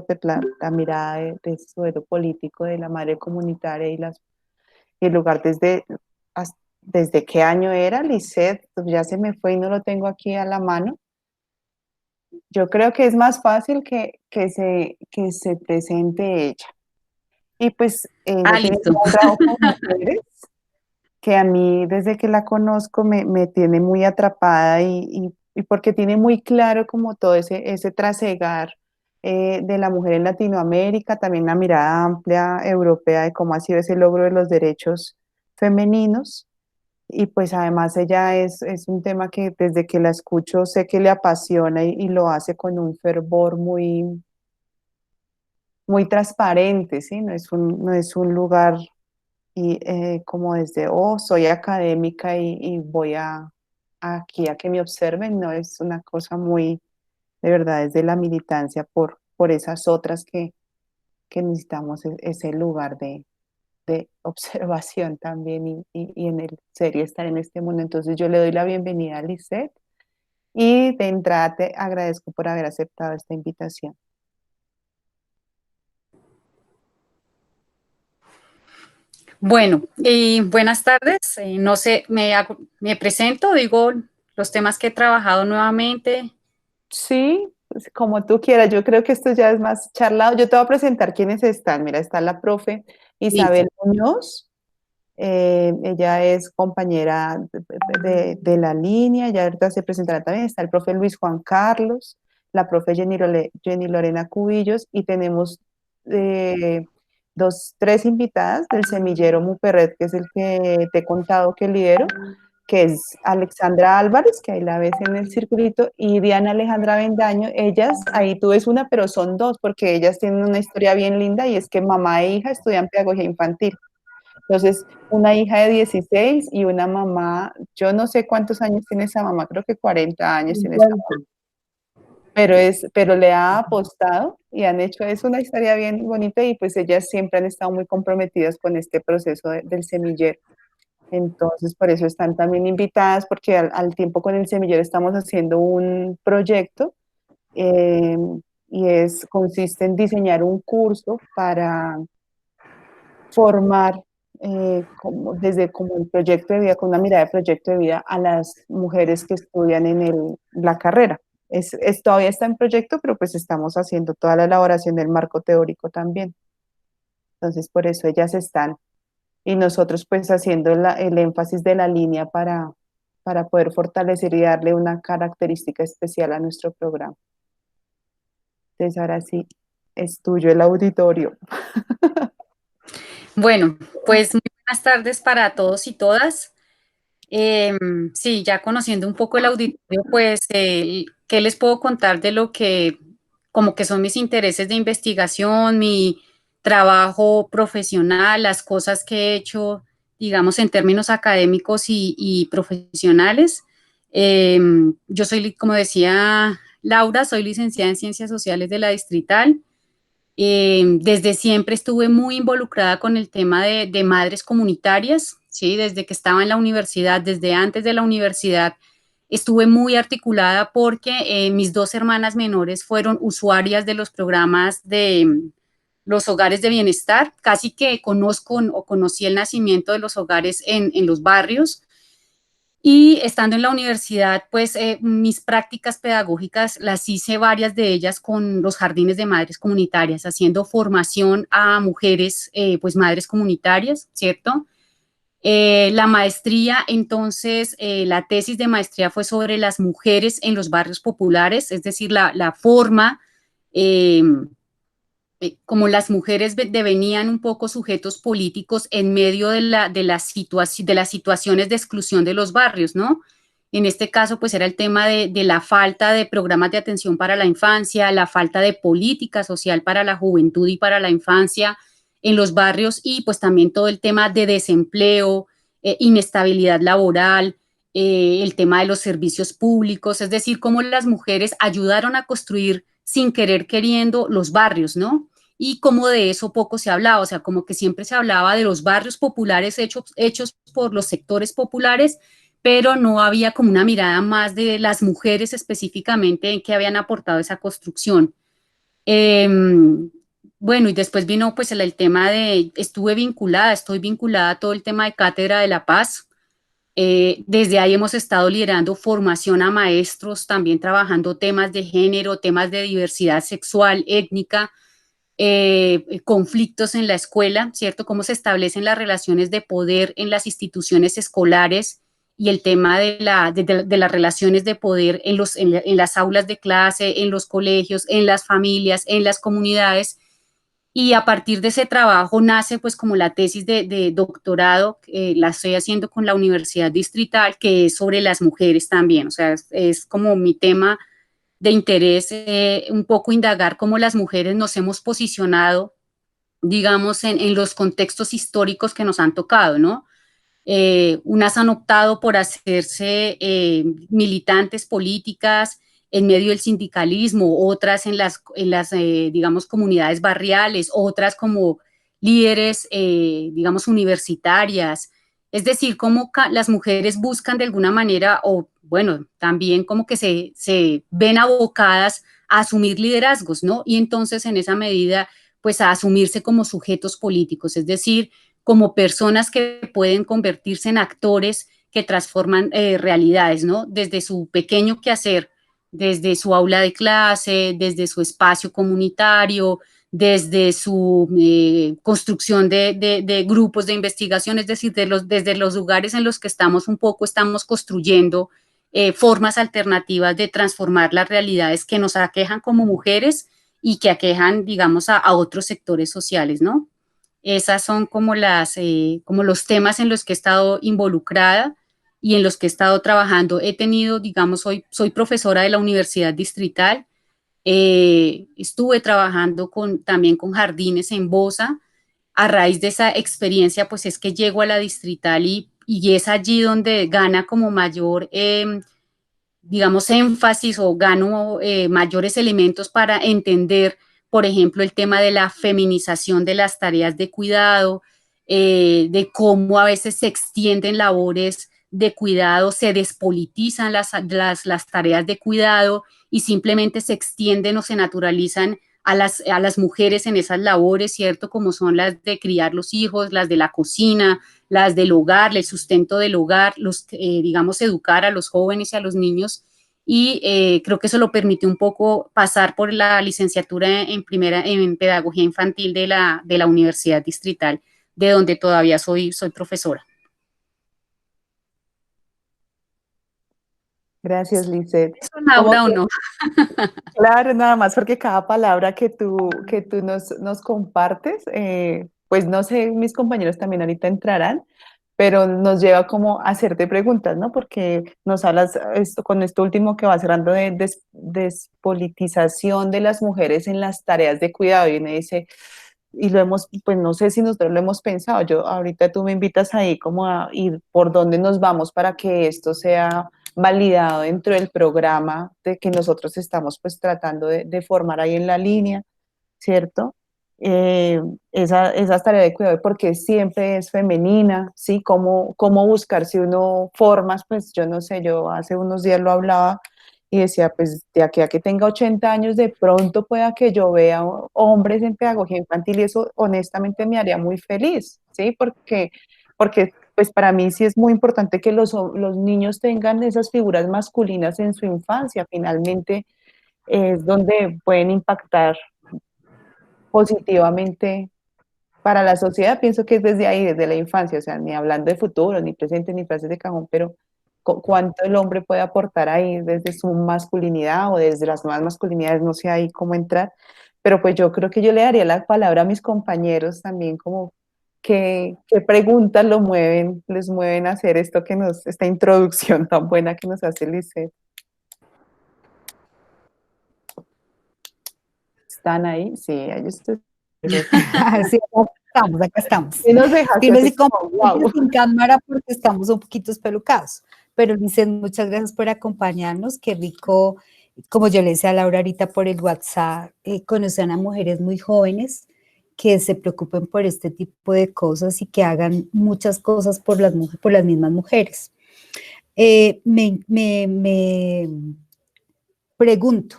proyecto, pues la mirada de suelo político de la madre comunitaria y el lugar desde qué año era, Lisette, pues ya se me fue y no lo tengo aquí a la mano. Yo creo que es más fácil que se presente ella. Y pues ella Ah, tiene listo. un trabajo con mujeres que a mí desde que la conozco me tiene muy atrapada y porque tiene muy claro como todo ese trasegar de la mujer en Latinoamérica, también la mirada amplia europea de cómo ha sido ese logro de los derechos femeninos. Y pues además ella es un tema que desde que la escucho sé que le apasiona y lo hace con un fervor muy transparente, ¿sí? No es un lugar como desde, oh, soy académica y voy aquí a que me observen, no es una cosa muy, de verdad, es de la militancia por esas otras que necesitamos ese lugar de observación también y en el serio estar en este mundo. Entonces yo le doy la bienvenida a Lisette y de entrada te agradezco por haber aceptado esta invitación. Bueno, y buenas tardes. No sé, me presento, digo los temas que he trabajado nuevamente. Sí, pues, como tú quieras, yo creo que esto ya es más charlado. Yo te voy a presentar quiénes están. Mira, está la profe Listo. Isabel Muñoz. Ella es compañera de la línea, ya ahorita se presentará también. Está el profe Luis Juan Carlos, la profe Jenny Lorena Cubillos y tenemos eh, tres invitadas del semillero Muperret, que es el que te he contado que lidero, que es Alexandra Álvarez, que ahí la ves en el circulito, y Diana Alejandra Bendaño. Ellas, ahí tú ves una, pero son dos, porque ellas tienen una historia bien linda y es que mamá e hija estudian pedagogía infantil. Entonces, una hija de 16 y una mamá, yo no sé cuántos años tiene esa mamá, creo que 40 años tiene esa mamá, pero le ha apostado y han hecho, es una historia bien bonita y pues ellas siempre han estado muy comprometidas con este proceso del semillero. Entonces, por eso están también invitadas, porque al tiempo con el semillero estamos haciendo un proyecto eh, consiste en diseñar un curso para formar desde como el proyecto de vida, con una mirada de proyecto de vida a las mujeres que estudian en la carrera. Todavía está en proyecto, pero pues estamos haciendo toda la elaboración del marco teórico también. Entonces, por eso ellas están y nosotros pues haciendo el énfasis de la línea para poder fortalecer y darle una característica especial a nuestro programa. Entonces, ahora sí, es tuyo el auditorio. Bueno, pues muy buenas tardes para todos y todas. Sí, ya conociendo un poco el auditorio, pues, ¿qué les puedo contar de lo que, como que son mis intereses de investigación, mi trabajo profesional, las cosas que he hecho, digamos, en términos académicos y profesionales? Yo soy, como decía Laura, soy licenciada en Ciencias Sociales de la Distrital. Desde siempre estuve muy involucrada con el tema de madres comunitarias, ¿sí? Desde que estaba en la universidad, desde antes de la universidad, estuve muy articulada porque mis dos hermanas menores fueron usuarias de los programas de los hogares de bienestar. Casi que conozco o conocí el nacimiento de los hogares en los barrios. Y estando en la universidad, pues mis prácticas pedagógicas las hice varias de ellas con los jardines de madres comunitarias, haciendo formación a mujeres, pues madres comunitarias, ¿cierto? La maestría, entonces, la tesis de maestría fue sobre las mujeres en los barrios populares, es decir, la forma eh, como las mujeres devenían un poco sujetos políticos en medio de las situaciones de exclusión de los barrios, ¿no? En este caso, pues era el tema de la falta de programas de atención para la infancia, la falta de política social para la juventud y para la infancia en los barrios y pues también todo el tema de desempleo, inestabilidad laboral, el tema de los servicios públicos, es decir, cómo las mujeres ayudaron a construir sin querer queriendo los barrios, ¿no? Y como de eso poco se hablaba, o sea, como que siempre se hablaba de los barrios populares hechos por los sectores populares, pero no había como una mirada más de las mujeres específicamente en que habían aportado esa construcción. Bueno, y después vino pues el tema de, estoy vinculada a todo el tema de Cátedra de la Paz. Desde ahí hemos estado liderando formación a maestros, también trabajando temas de género, temas de diversidad sexual, étnica, conflictos en la escuela, ¿cierto? Cómo se establecen las relaciones de poder en las instituciones escolares y el tema de las relaciones de poder en las aulas de clase, en los colegios, en las familias, en las comunidades. Y a partir de ese trabajo nace pues como la tesis de doctorado, la estoy haciendo con la Universidad Distrital, que es sobre las mujeres también, o sea, es como mi tema de interés, un poco indagar cómo las mujeres nos hemos posicionado, digamos, en los contextos históricos que nos han tocado, ¿no? Unas han optado por hacerse militantes políticas en medio del sindicalismo, otras digamos, comunidades barriales, otras como líderes, digamos, universitarias. Es decir, cómo las mujeres buscan de alguna manera, o bueno, también como que se ven abocadas a asumir liderazgos, ¿no? Y entonces en esa medida, pues a asumirse como sujetos políticos, es decir, como personas que pueden convertirse en actores que transforman realidades, ¿no? Desde su pequeño quehacer, desde su aula de clase, desde su espacio comunitario, desde su construcción de grupos de investigación, es decir, desde los lugares en los que estamos un poco, estamos construyendo formas alternativas de transformar las realidades que nos aquejan como mujeres y que aquejan, digamos, a otros sectores sociales, ¿no? Esas son como como los temas en los que he estado involucrada y en los que he estado trabajando. He tenido, digamos, soy profesora de la Universidad Distrital. Estuve trabajando también con jardines en Bosa. A raíz de esa experiencia, pues es que llego a la Distrital y es allí donde gana como mayor, digamos, énfasis o gano mayores elementos para entender, por ejemplo, el tema de la feminización de las tareas de cuidado, de cómo a veces se extienden labores de cuidado, se despolitizan las tareas de cuidado y simplemente se extienden o se naturalizan a las mujeres en esas labores, ¿cierto? Como son las de criar los hijos, las de la cocina, las del hogar, el sustento del hogar, digamos, educar a los jóvenes y a los niños. Y creo que eso lo permite un poco pasar por la licenciatura en pedagogía infantil de la Universidad Distrital, de donde todavía soy profesora. Gracias, Lisette. ¿Eso, Como Laura, o que, no? claro, nada más porque cada palabra que tú nos compartes, pues no sé, mis compañeros también ahorita entrarán, pero nos lleva como a hacerte preguntas, ¿no? Porque nos hablas con esto último que va cerrando de despolitización de las mujeres en las tareas de cuidado y me dice, y lo hemos, pues no sé si nosotros lo hemos pensado, yo ahorita tú me invitas ahí como a ir por dónde nos vamos para que esto sea validado dentro del programa de que nosotros estamos pues tratando de formar ahí en la línea, ¿cierto? Esa tarea de cuidado, porque siempre es femenina, ¿sí? ¿Cómo buscar si uno formas, pues yo no sé, yo hace unos días lo hablaba y decía, pues de aquí a que tenga 80 años, de pronto pueda que yo vea hombres en pedagogía infantil y eso honestamente me haría muy feliz, ¿sí? Porque pues para mí sí es muy importante que los niños tengan esas figuras masculinas en su infancia, finalmente es donde pueden impactar positivamente para la sociedad. Pienso que es desde ahí, desde la infancia, o sea, ni hablando de futuro, ni presente, ni frases de cajón, pero cuánto el hombre puede aportar ahí desde su masculinidad o desde las nuevas masculinidades, no sé ahí cómo entrar, pero pues yo creo que yo le daría la palabra a mis compañeros también como qué preguntas les mueven a hacer esta introducción tan buena que nos hace Lisset. ¿Están ahí? Sí, ahí estoy. Sí, acá estamos, acá estamos. Y nos dejaste Firmes así y como, completamente wow. sin cámara porque estamos un poquito espelucados. Pero Licen, muchas gracias por acompañarnos. Qué rico, como yo le decía a Laura ahorita por el WhatsApp, conocer a mujeres muy jóvenes que se preocupen por este tipo de cosas y que hagan muchas cosas por por las mismas mujeres. Me pregunto,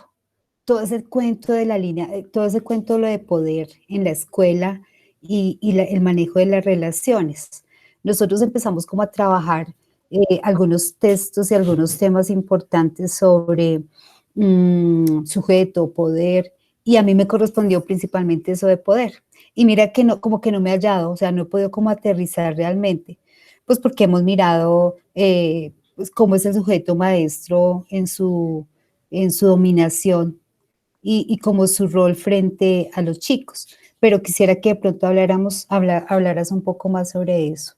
todo ese cuento de la línea, todo ese cuento lo de poder en la escuela y el manejo de las relaciones. Nosotros empezamos como a trabajar algunos textos y algunos temas importantes sobre sujeto, poder, y a mí me correspondió principalmente eso de poder. Y mira que no, como que no me he hallado, o sea, no he podido como aterrizar realmente, pues porque hemos mirado pues cómo es el sujeto maestro en su dominación y como su rol frente a los chicos. Pero quisiera que de pronto hablaras un poco más sobre eso.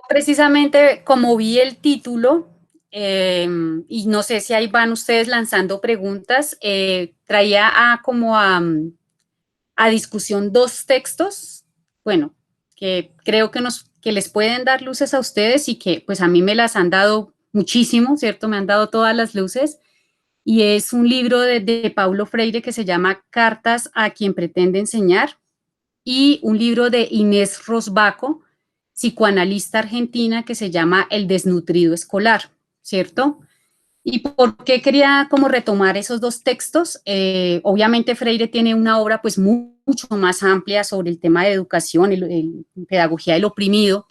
Precisamente como vi el título, y no sé si ahí van ustedes lanzando preguntas, traía a discusión dos textos, bueno, que creo que les pueden dar luces a ustedes y que pues a mí me las han dado muchísimo, ¿cierto? Me han dado todas las luces. Y es un libro de Paulo Freire que se llama Cartas a quien pretende enseñar, y un libro de Inés Rosbaco, psicoanalista argentina, que se llama El desnutrido escolar, ¿cierto? ¿Y por qué quería como retomar esos dos textos? Obviamente Freire tiene una obra pues mucho más amplia sobre el tema de educación, pedagogía del oprimido,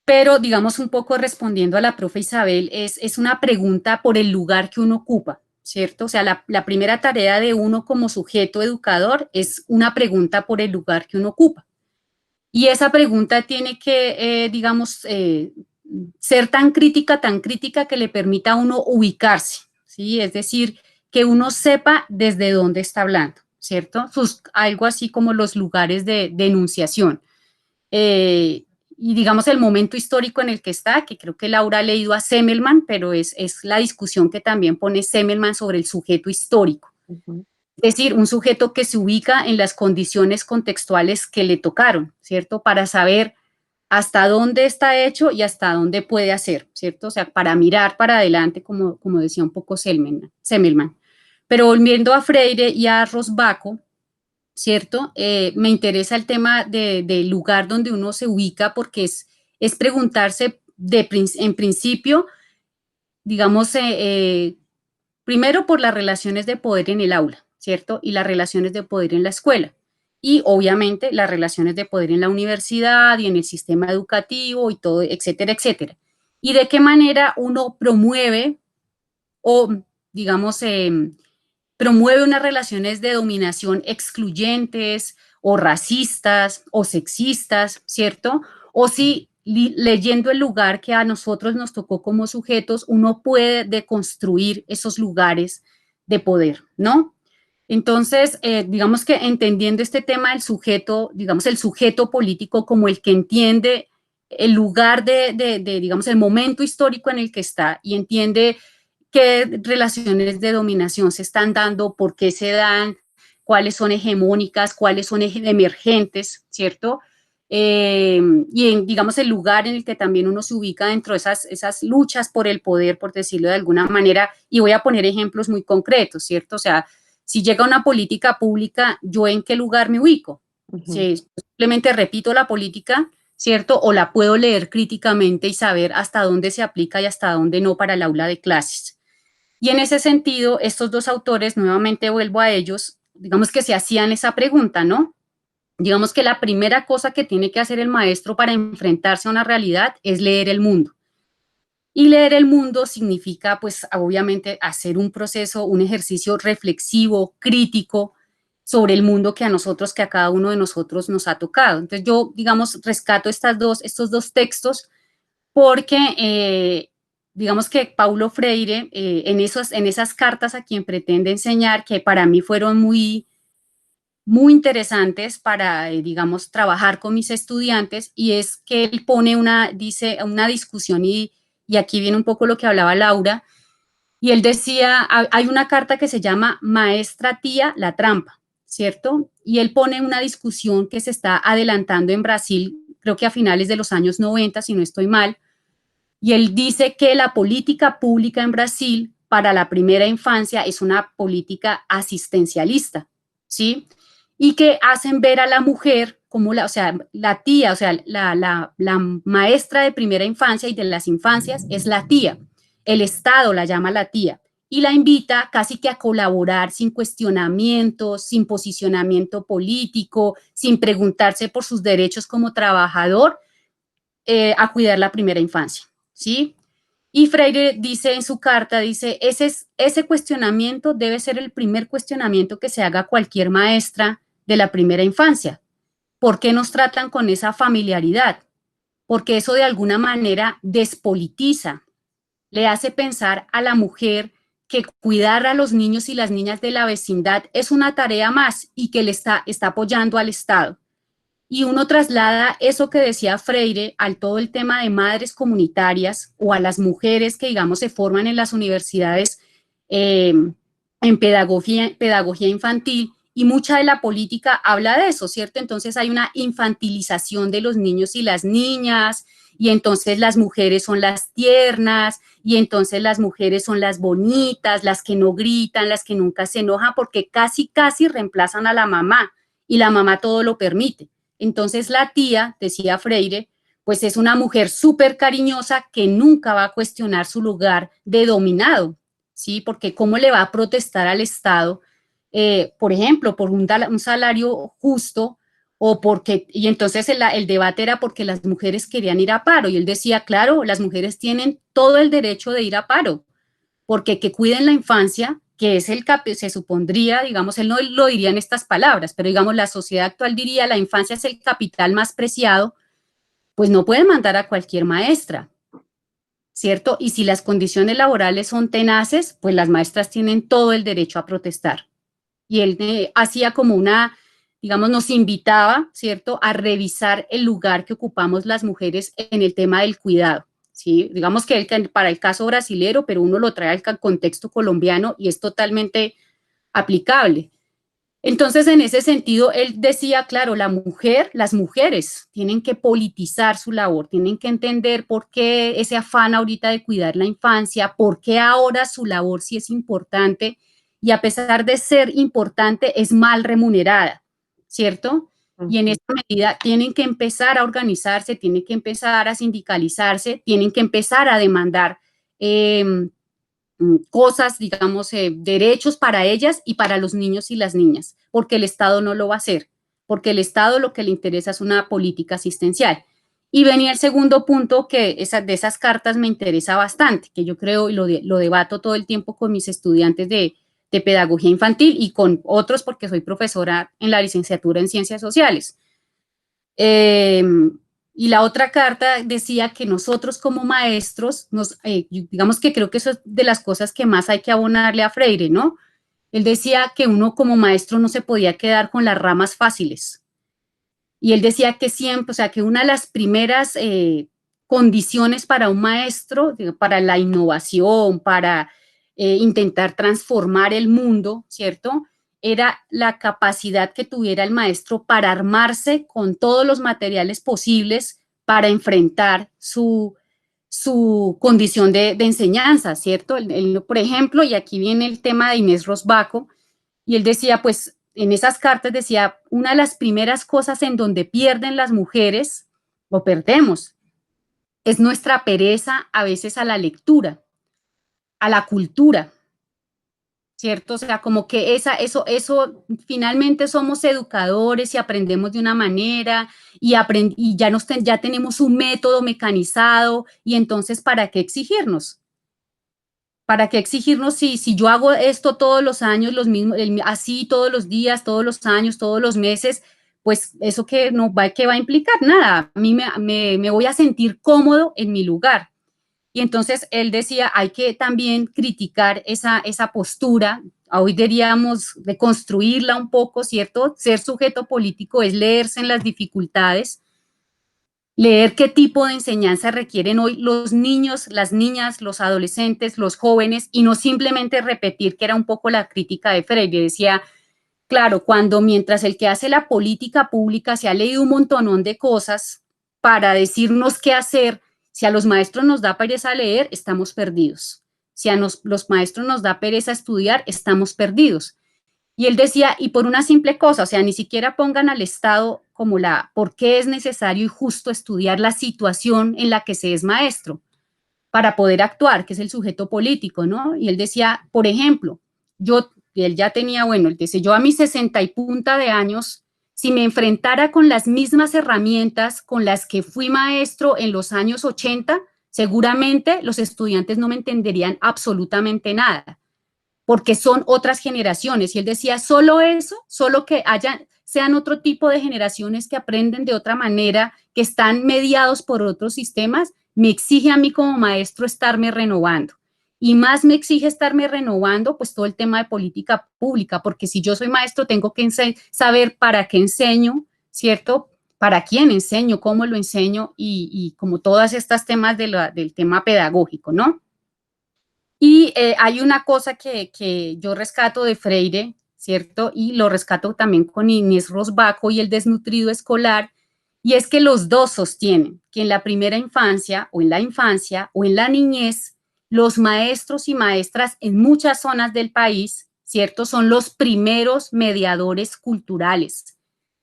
pero digamos un poco respondiendo a la profe Isabel, es una pregunta por el lugar que uno ocupa, ¿cierto? O sea, la primera tarea de uno como sujeto educador es una pregunta por el lugar que uno ocupa. Y esa pregunta tiene que, digamos, ser tan crítica que le permita a uno ubicarse, ¿sí? Es decir, que uno sepa desde dónde está hablando, ¿cierto? Algo así como los lugares de enunciación. Y digamos el momento histórico en el que está, que creo que Laura ha leído a Semmelman, pero es la discusión que también pone Semmelman sobre el sujeto histórico. Es decir, un sujeto que se ubica en las condiciones contextuales que le tocaron, ¿cierto? Para saber hasta dónde está hecho y hasta dónde puede hacer, ¿cierto? O sea, para mirar para adelante, como decía un poco Semmelman. Pero volviendo a Freire y a Rosbaco, ¿cierto? Me interesa el tema del lugar donde uno se ubica porque es preguntarse en principio, digamos, primero por las relaciones de poder en el aula, ¿cierto? Y las relaciones de poder en la escuela. Y obviamente las relaciones de poder en la universidad y en el sistema educativo y todo, etcétera, etcétera. Y de qué manera uno promueve o, digamos, promueve unas relaciones de dominación excluyentes o racistas o sexistas, ¿cierto? O si leyendo el lugar que a nosotros nos tocó como sujetos, uno puede deconstruir esos lugares de poder, ¿no? Entonces, digamos que entendiendo este tema del sujeto, digamos, el sujeto político como el que entiende el lugar digamos, el momento histórico en el que está y entiende qué relaciones de dominación se están dando, por qué se dan, cuáles son hegemónicas, cuáles son emergentes, ¿cierto? Y en, digamos, el lugar en el que también uno se ubica dentro de esas luchas por el poder, por decirlo de alguna manera, y voy a poner ejemplos muy concretos, ¿cierto? O sea, si llega una política pública, ¿yo en qué lugar me ubico? Si simplemente repito la política, ¿cierto? O la puedo leer críticamente y saber hasta dónde se aplica y hasta dónde no para el aula de clases. Y en ese sentido, estos dos autores, nuevamente vuelvo a ellos, digamos que se hacían esa pregunta, ¿no? Digamos que la primera cosa que tiene que hacer el maestro para enfrentarse a una realidad es leer el mundo. Y leer el mundo significa, pues, obviamente, hacer un proceso, un ejercicio reflexivo, crítico, sobre el mundo que a cada uno de nosotros nos ha tocado. Entonces, yo, digamos, rescato estos dos textos porque digamos que Paulo Freire, en esas cartas a quien pretende enseñar, que para mí fueron muy interesantes para, digamos, trabajar con mis estudiantes, y es que él pone dice una discusión, y aquí viene un poco lo que hablaba Laura, y él decía, hay una carta que se llama Maestra Tía, la trampa, ¿cierto? Y él pone una discusión que se está adelantando en Brasil, creo que a finales de los años 90, si no estoy mal, y él dice que la política pública en Brasil para la primera infancia es una política asistencialista, ¿sí? Y que hacen ver a la mujer como o sea, la tía, o sea, la maestra de primera infancia y de las infancias es la tía. el Estado, la llama la tía, y la invita casi que a colaborar sin cuestionamientos, sin posicionamiento político, sin preguntarse por sus derechos como trabajador, a cuidar la primera infancia, ¿sí? Y Freire dice en su carta, dice, ese cuestionamiento debe ser el primer cuestionamiento que se haga a cualquier maestra de la primera infancia. ¿Por qué nos tratan con esa familiaridad? Porque eso de alguna manera despolitiza, le hace pensar a la mujer que cuidar a los niños y las niñas de la vecindad es una tarea más y que le está apoyando al Estado. Y uno traslada eso que decía Freire al todo el tema de madres comunitarias o a las mujeres que, digamos, se forman en las universidades en pedagogía infantil, y mucha de la política habla de eso, ¿cierto? Entonces hay una infantilización de los niños y las niñas, y entonces las mujeres son las tiernas, y entonces las mujeres son las bonitas, las que no gritan, las que nunca se enojan, porque casi reemplazan a la mamá, y la mamá todo lo permite. Entonces la tía, decía Freire, pues es una mujer súper cariñosa que nunca va a cuestionar su lugar de dominado, ¿sí? Porque ¿cómo le va a protestar al Estado, por ejemplo, por un salario justo, o porque, y entonces el debate era porque las mujeres querían ir a paro, y él decía, claro, las mujeres tienen todo el derecho de ir a paro, porque que cuiden la infancia, que es se supondría, digamos, él no lo diría en estas palabras, pero digamos la sociedad actual diría la infancia es el capital más preciado, pues no pueden mandar a cualquier maestra, ¿cierto? Y si las condiciones laborales son tenaces, pues las maestras tienen todo el derecho a protestar. Y él hacía como una, digamos, nos invitaba, ¿cierto?, a revisar el lugar que ocupamos las mujeres en el tema del cuidado. ¿Sí? Digamos que para el caso brasilero, pero uno lo trae al contexto colombiano y es totalmente aplicable. Entonces, en ese sentido, él decía, claro, las mujeres tienen que politizar su labor, tienen que entender por qué ese afán ahorita de cuidar la infancia, por qué ahora su labor sí es importante y a pesar de ser importante es mal remunerada, ¿cierto? Y en esa medida tienen que empezar a organizarse, tienen que empezar a sindicalizarse, tienen que empezar a demandar cosas, digamos, derechos para ellas y para los niños y las niñas, porque el Estado no lo va a hacer, porque el Estado lo que le interesa es una política asistencial. Y venía el segundo punto que de esas cartas me interesa bastante, que yo creo y lo debato todo el tiempo con mis estudiantes de pedagogía infantil y con otros porque soy profesora en la licenciatura en ciencias sociales. Y la otra carta decía que nosotros como maestros, digamos que creo que eso es de las cosas que más hay que abonarle a Freire, ¿no? Él decía que uno como maestro no se podía quedar con las ramas fáciles. Y él decía que siempre, o sea, que una de las primeras condiciones para un maestro, para la innovación, para intentar transformar el mundo, ¿cierto?, era la capacidad que tuviera el maestro para armarse con todos los materiales posibles para enfrentar su condición de enseñanza, ¿cierto? Él, por ejemplo, y aquí viene el tema de Inés Rosbaco, y él decía, pues, en esas cartas decía, una de las primeras cosas en donde pierden las mujeres, o perdemos, es nuestra pereza a veces a la lectura, a la cultura, ¿cierto? O sea, como que eso finalmente somos educadores y aprendemos de una manera y ya tenemos un método mecanizado y entonces, ¿para qué exigirnos? ¿Para qué exigirnos si yo hago esto todos los años, así todos los días, todos los años, todos los meses? Pues eso que va a implicar nada. A mí me voy a sentir cómodo en mi lugar. Y entonces él decía, hay que también criticar esa postura, hoy diríamos de construirla un poco, ¿cierto? Ser sujeto político es leerse en las dificultades, leer qué tipo de enseñanza requieren hoy los niños, las niñas, los adolescentes, los jóvenes, y no simplemente repetir, que era un poco la crítica de Freire, decía, claro, mientras el que hace la política pública se ha leído un montonón de cosas para decirnos qué hacer, si a los maestros nos da pereza leer, estamos perdidos. Si a los maestros nos da pereza estudiar, estamos perdidos. Y él decía, y por una simple cosa, o sea, ni siquiera pongan al Estado como por qué es necesario y justo estudiar la situación en la que se es maestro. para poder actuar, que es el sujeto político, ¿no? Y él decía, por ejemplo, él ya tenía, bueno, él dice, yo a mis 60 y punta de años, si me enfrentara con las mismas herramientas con las que fui maestro en los años 80, seguramente los estudiantes no me entenderían absolutamente nada, porque son otras generaciones. Y él decía, solo eso, solo que sean otro tipo de generaciones que aprenden de otra manera, que están mediados por otros sistemas, me exige a mí como maestro estarme renovando. Y más me exige estarme renovando, pues todo el tema de política pública, porque si yo soy maestro tengo que saber para qué enseño, ¿cierto? Para quién enseño, cómo lo enseño y como todas estas temas del tema pedagógico, ¿no? Y hay una cosa que yo rescato de Freire, ¿cierto? Y lo rescato también con Inés Rosbaco y el desnutrido escolar, y es que los dos sostienen que en la primera infancia o en la infancia o en la niñez, los maestros y maestras en muchas zonas del país, ¿cierto? Son los primeros mediadores culturales.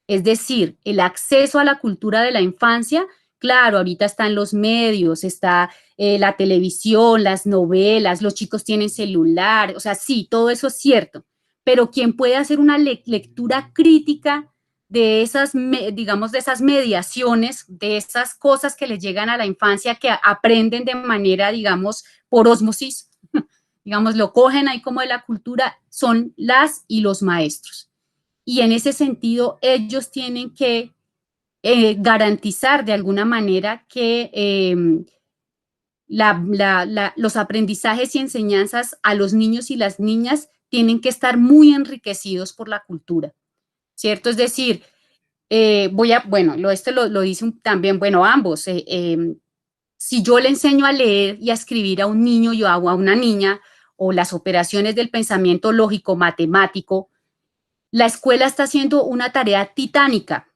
Es decir, el acceso a la cultura de la infancia, claro, ahorita están los medios, está la televisión, las novelas, los chicos tienen celular, o sea, sí, todo eso es cierto, pero quien puede hacer una lectura crítica de esas, digamos, de esas mediaciones, de esas cosas que les llegan a la infancia, que aprenden de manera, digamos, por ósmosis, digamos, lo cogen ahí como de la cultura, son las y los maestros. Y en ese sentido, ellos tienen que garantizar de alguna manera que los aprendizajes y enseñanzas a los niños y las niñas tienen que estar muy enriquecidos por la cultura, ¿cierto? Es decir, bueno, lo dice también, bueno, ambos, si yo le enseño a leer y a escribir a un niño o a una niña, o las operaciones del pensamiento lógico matemático, la escuela está haciendo una tarea titánica,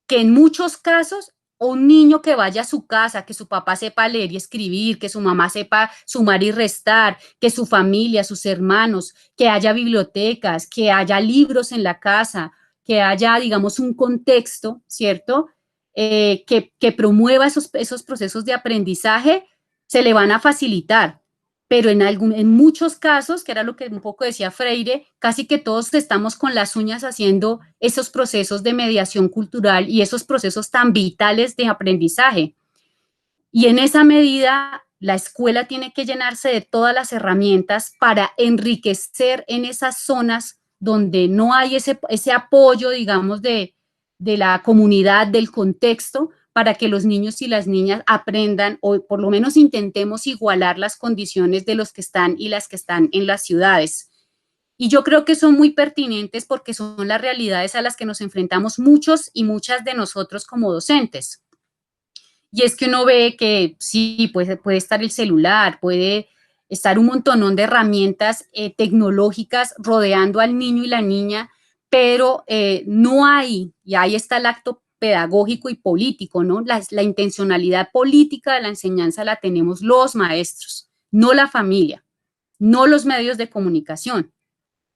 que en muchos casos un niño que vaya a su casa, que su papá sepa leer y escribir, que su mamá sepa sumar y restar, que su familia, sus hermanos, que haya bibliotecas, que haya libros en la casa, que haya, digamos, un contexto, ¿cierto? Que promueva esos procesos de aprendizaje, se le van a facilitar. Pero en muchos casos, que era lo que un poco decía Freire, casi que todos estamos con las uñas haciendo esos procesos de mediación cultural y esos procesos tan vitales de aprendizaje. Y en esa medida, la escuela tiene que llenarse de todas las herramientas para enriquecer en esas zonas donde no hay ese apoyo, digamos, de la comunidad, del contexto, para que los niños y las niñas aprendan o por lo menos intentemos igualar las condiciones de los que están y las que están en las ciudades. Y yo creo que son muy pertinentes porque son las realidades a las que nos enfrentamos muchos y muchas de nosotros como docentes. Y es que uno ve que sí, puede estar el celular, puede estar un montonón de herramientas tecnológicas rodeando al niño y la niña, pero no hay, y ahí está el acto pedagógico y político, ¿no? La intencionalidad política de la enseñanza la tenemos los maestros, no la familia, no los medios de comunicación,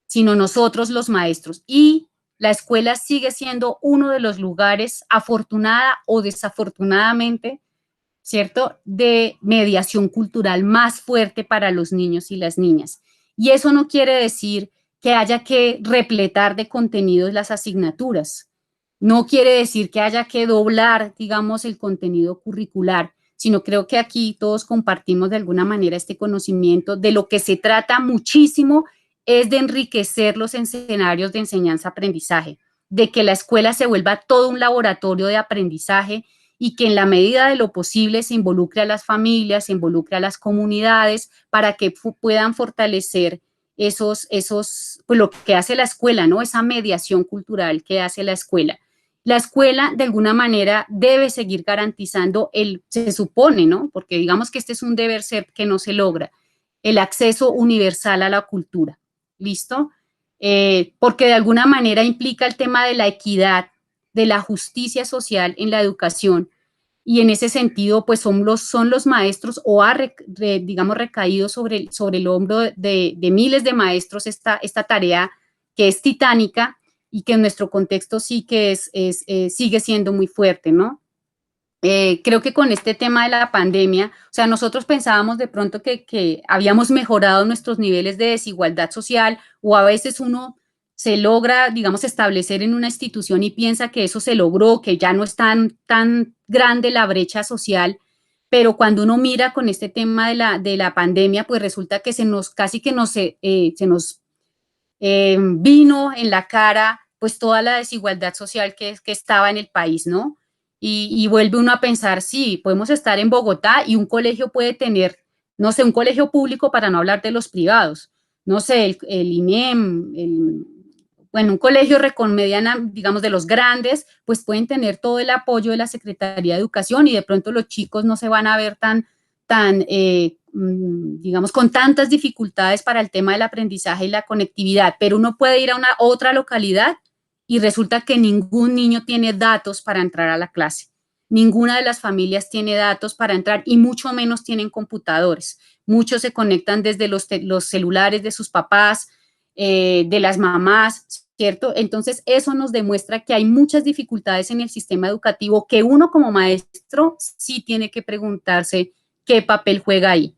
sino nosotros los maestros. Y la escuela sigue siendo uno de los lugares, afortunada o desafortunadamente, ¿cierto?, de mediación cultural más fuerte para los niños y las niñas. Y eso no quiere decir que haya que repletar de contenidos las asignaturas. No quiere decir que haya que doblar, digamos, el contenido curricular, sino creo que aquí todos compartimos de alguna manera este conocimiento. De lo que se trata muchísimo es de enriquecer los escenarios de enseñanza-aprendizaje, de que la escuela se vuelva todo un laboratorio de aprendizaje y que en la medida de lo posible se involucre a las familias, se involucre a las comunidades para que puedan fortalecer pues lo que hace la escuela, ¿no? Esa mediación cultural que hace la escuela. La escuela, de alguna manera, debe seguir garantizando se supone, ¿no? Porque digamos que este es un deber ser que no se logra, el acceso universal a la cultura. ¿Listo? Porque de alguna manera implica el tema de la equidad, de la justicia social en la educación, y en ese sentido, pues son los maestros o digamos, recaído sobre el hombro de miles de maestros esta tarea que es titánica y que en nuestro contexto sí que sigue siendo muy fuerte, ¿no? creo que con este tema de la pandemia, o sea, nosotros pensábamos de pronto que habíamos mejorado nuestros niveles de desigualdad social, o a veces uno se logra, digamos, establecer en una institución y piensa que eso se logró, que ya no es tan grande la brecha social, pero cuando uno mira con este tema de la pandemia, pues resulta que casi que se nos vino en la cara pues toda la desigualdad social que estaba en el país, ¿no? Y vuelve uno a pensar, sí, podemos estar en Bogotá y un colegio puede tener, no sé, un colegio público para no hablar de los privados, no sé, el INEM, bueno, un colegio mediana, digamos, de los grandes, pues pueden tener todo el apoyo de la Secretaría de Educación y de pronto los chicos no se van a ver digamos, con tantas dificultades para el tema del aprendizaje y la conectividad, pero uno puede ir a una otra localidad y resulta que ningún niño tiene datos para entrar a la clase. Ninguna de las familias tiene datos para entrar y mucho menos tienen computadores. Muchos se conectan desde los celulares de sus papás, de las mamás, ¿cierto? Entonces, eso nos demuestra que hay muchas dificultades en el sistema educativo que uno como maestro sí tiene que preguntarse qué papel juega ahí,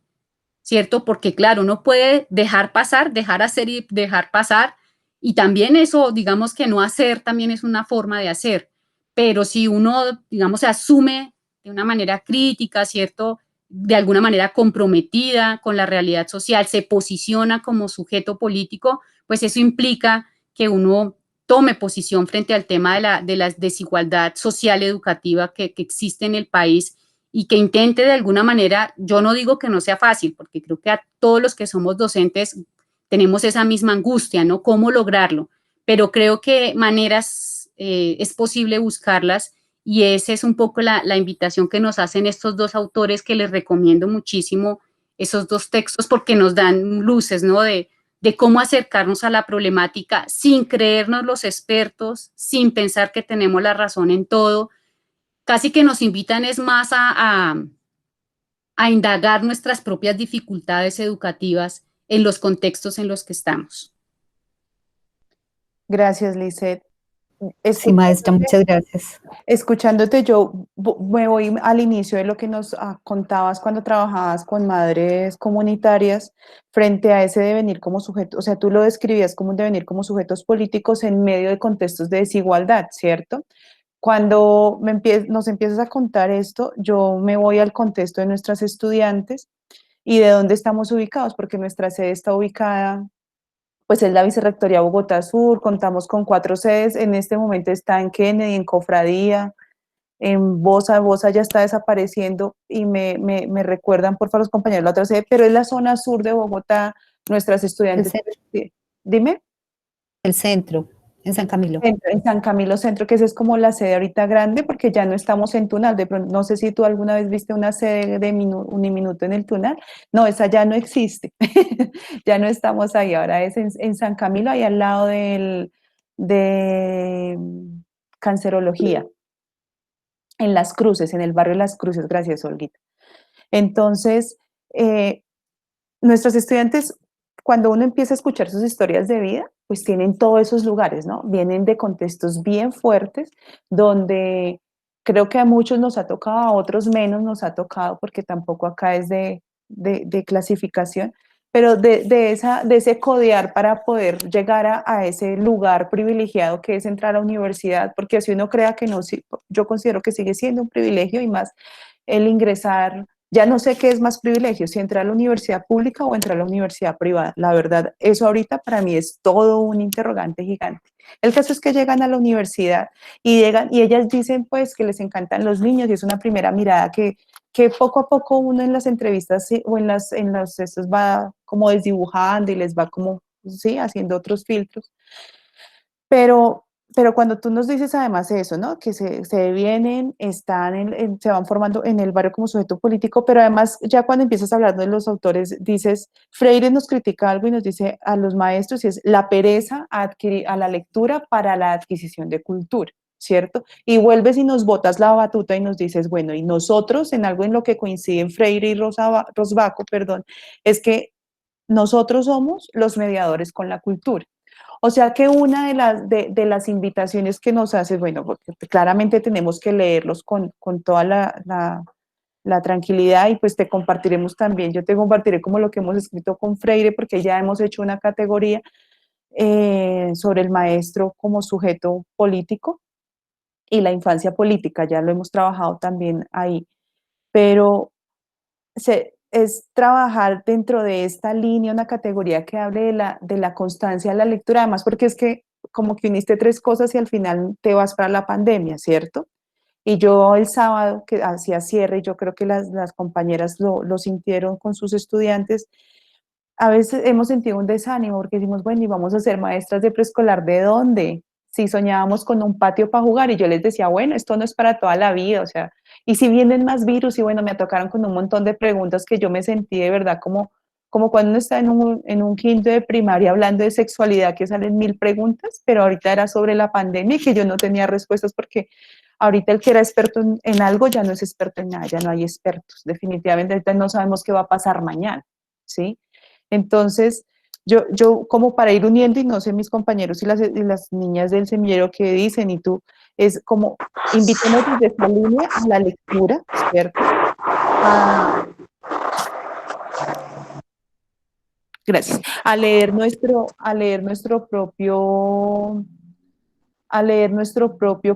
¿cierto? Porque claro, uno puede dejar pasar, dejar hacer y dejar pasar, y también eso, digamos que no hacer también es una forma de hacer, pero si uno, digamos, se asume de una manera crítica, ¿cierto? De alguna manera comprometida con la realidad social, se posiciona como sujeto político, pues eso implica que uno tome posición frente al tema de la desigualdad social educativa que existe en el país y que intente de alguna manera, yo no digo que no sea fácil, porque creo que a todos los que somos docentes tenemos esa misma angustia, ¿no? ¿Cómo lograrlo? Pero creo que maneras es posible buscarlas y esa es un poco la invitación que nos hacen estos dos autores que les recomiendo muchísimo, esos dos textos, porque nos dan luces, ¿no? De cómo acercarnos a la problemática sin creernos los expertos, sin pensar que tenemos la razón en todo. Casi que nos invitan es más a indagar nuestras propias dificultades educativas en los contextos en los que estamos. Gracias, Lisette. Sí, maestra, muchas gracias. Escuchándote, yo me voy al inicio de lo que nos contabas cuando trabajabas con madres comunitarias frente a ese devenir como sujeto, o sea, tú lo describías como un devenir como sujetos políticos en medio de contextos de desigualdad, ¿cierto? Cuando nos empiezas a contar esto, yo me voy al contexto de nuestras estudiantes y de dónde estamos ubicados, porque nuestra sede está ubicada, pues es la Vicerrectoría Bogotá Sur, contamos con 4 sedes, en este momento está en Kennedy, en Cofradía, en Bosa ya está desapareciendo y me recuerdan, por favor, los compañeros, la otra sede, pero es la zona sur de Bogotá, nuestras estudiantes. Dime. El centro, en San Camilo. En San Camilo Centro, que esa es como la sede ahorita grande, porque ya no estamos en Tunal. De pronto, no sé si tú alguna vez viste una sede de Uniminuto en el Tunal. No, esa ya no existe. Ya no estamos ahí. Ahora es en San Camilo, ahí al lado de Cancerología, en Las Cruces, en el barrio Las Cruces. Gracias, Olguita. Entonces, nuestros estudiantes, cuando uno empieza a escuchar sus historias de vida, pues tienen todos esos lugares, ¿no? Vienen de contextos bien fuertes, donde creo que a muchos nos ha tocado, a otros menos nos ha tocado, porque tampoco acá es de clasificación, pero de ese codear para poder llegar a ese lugar privilegiado que es entrar a la universidad, porque si uno crea que no, yo considero que sigue siendo un privilegio y más el ingresar. Ya no sé qué es más privilegio, si entrar a la universidad pública o entrar a la universidad privada. La verdad, eso ahorita para mí es todo un interrogante gigante. El caso es que llegan a la universidad y llegan y ellas dicen pues que les encantan los niños y es una primera mirada que poco a poco uno en las entrevistas o en los estos va como desdibujando y les va como, sí, haciendo otros filtros. Pero cuando tú nos dices además eso, ¿no? Que se vienen, se van formando en el barrio como sujeto político, pero además ya cuando empiezas a hablar de los autores, dices, Freire nos critica algo y nos dice a los maestros, y es la pereza a la lectura para la adquisición de cultura, ¿cierto? Y vuelves y nos botas la batuta y nos dices, bueno, y nosotros en algo en lo que coinciden Freire y Rosbaco, perdón, es que nosotros somos los mediadores con la cultura. O sea que una de las invitaciones que nos hace, bueno, porque claramente tenemos que leerlos con toda la tranquilidad, y pues te compartiremos también, yo te compartiré como lo que hemos escrito con Freire, porque ya hemos hecho una categoría sobre el maestro como sujeto político y la infancia política, ya lo hemos trabajado también ahí, pero es trabajar dentro de esta línea una categoría que hable de la constancia de la lectura, además porque es que como que uniste tres cosas y al final te vas para la pandemia, ¿cierto? Y yo el sábado que hacía cierre, y yo creo que las compañeras lo sintieron con sus estudiantes, a veces hemos sentido un desánimo porque decimos, bueno, ¿y vamos a ser maestras de preescolar de dónde? Si soñábamos con un patio para jugar, y yo les decía, bueno, esto no es para toda la vida, o sea, y si vienen más virus, y bueno, me tocaron con un montón de preguntas que yo me sentí de verdad como cuando uno está en un quinto de primaria hablando de sexualidad, que salen 1000 preguntas, pero ahorita era sobre la pandemia y que yo no tenía respuestas porque ahorita el que era experto en algo ya no es experto en nada, ya no hay expertos, definitivamente ahorita no sabemos qué va a pasar mañana, ¿sí? Entonces, yo como para ir uniendo, y no sé mis compañeros y las niñas del semillero que dicen, y tú, es como invitemos desde esta línea a la lectura, ¿cierto? Gracias. A leer nuestro propio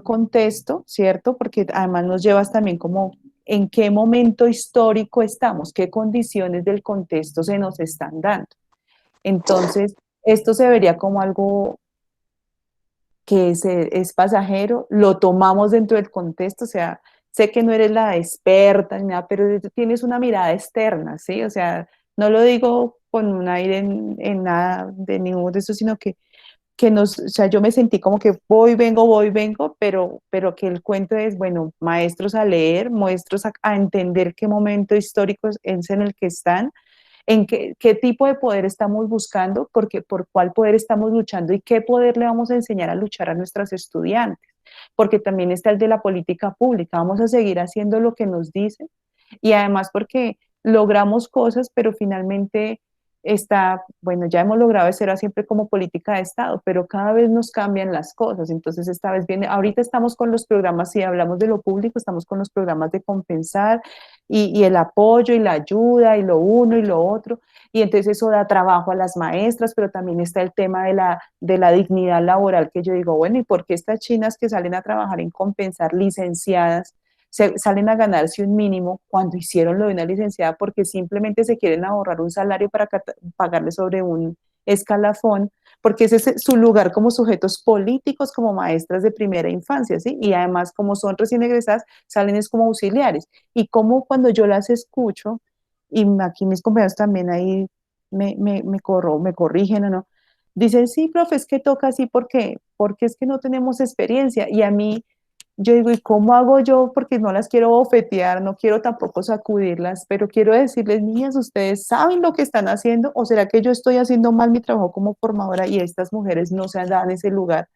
contexto, ¿cierto? Porque además nos llevas también como en qué momento histórico estamos, qué condiciones del contexto se nos están dando. Entonces, esto se vería como algo que es pasajero, lo tomamos dentro del contexto, o sea, sé que no eres la experta ni nada, pero tienes una mirada externa, ¿sí? O sea, no lo digo con un aire en nada de ninguno de eso, sino que o sea, yo me sentí como que voy, vengo, pero que el cuento es, bueno, maestros a leer, maestros a entender qué momento histórico es en el que están, en qué tipo de poder estamos buscando, porque por cuál poder estamos luchando y qué poder le vamos a enseñar a luchar a nuestras estudiantes, porque también está el de la política pública, vamos a seguir haciendo lo que nos dicen, y además porque logramos cosas, pero finalmente está, bueno, ya hemos logrado eso era siempre como política de Estado, pero cada vez nos cambian las cosas, entonces esta vez viene, ahorita estamos con los programas, si hablamos de lo público, estamos con los programas de compensar, y el apoyo y la ayuda y lo uno y lo otro, y entonces eso da trabajo a las maestras, pero también está el tema de la dignidad laboral, que yo digo, bueno, ¿y por qué estas chinas que salen a trabajar en compensar, licenciadas, salen a ganarse un mínimo cuando hicieron lo de una licenciada porque simplemente se quieren ahorrar un salario para pagarle sobre un escalafón, porque ese es su lugar como sujetos políticos, como maestras de primera infancia, ¿sí? Y además, como son recién egresadas, salen es como auxiliares. Y como cuando yo las escucho, y aquí mis compañeros también ahí me corrigen o no, dicen, sí, profe, es que toca así porque es que no tenemos experiencia. Y a mí, yo digo, ¿y cómo hago yo? Porque no las quiero bofetear, no quiero tampoco sacudirlas, pero quiero decirles, niñas, ¿ustedes saben lo que están haciendo? ¿O será que yo estoy haciendo mal mi trabajo como formadora y estas mujeres no se han dado en ese lugar?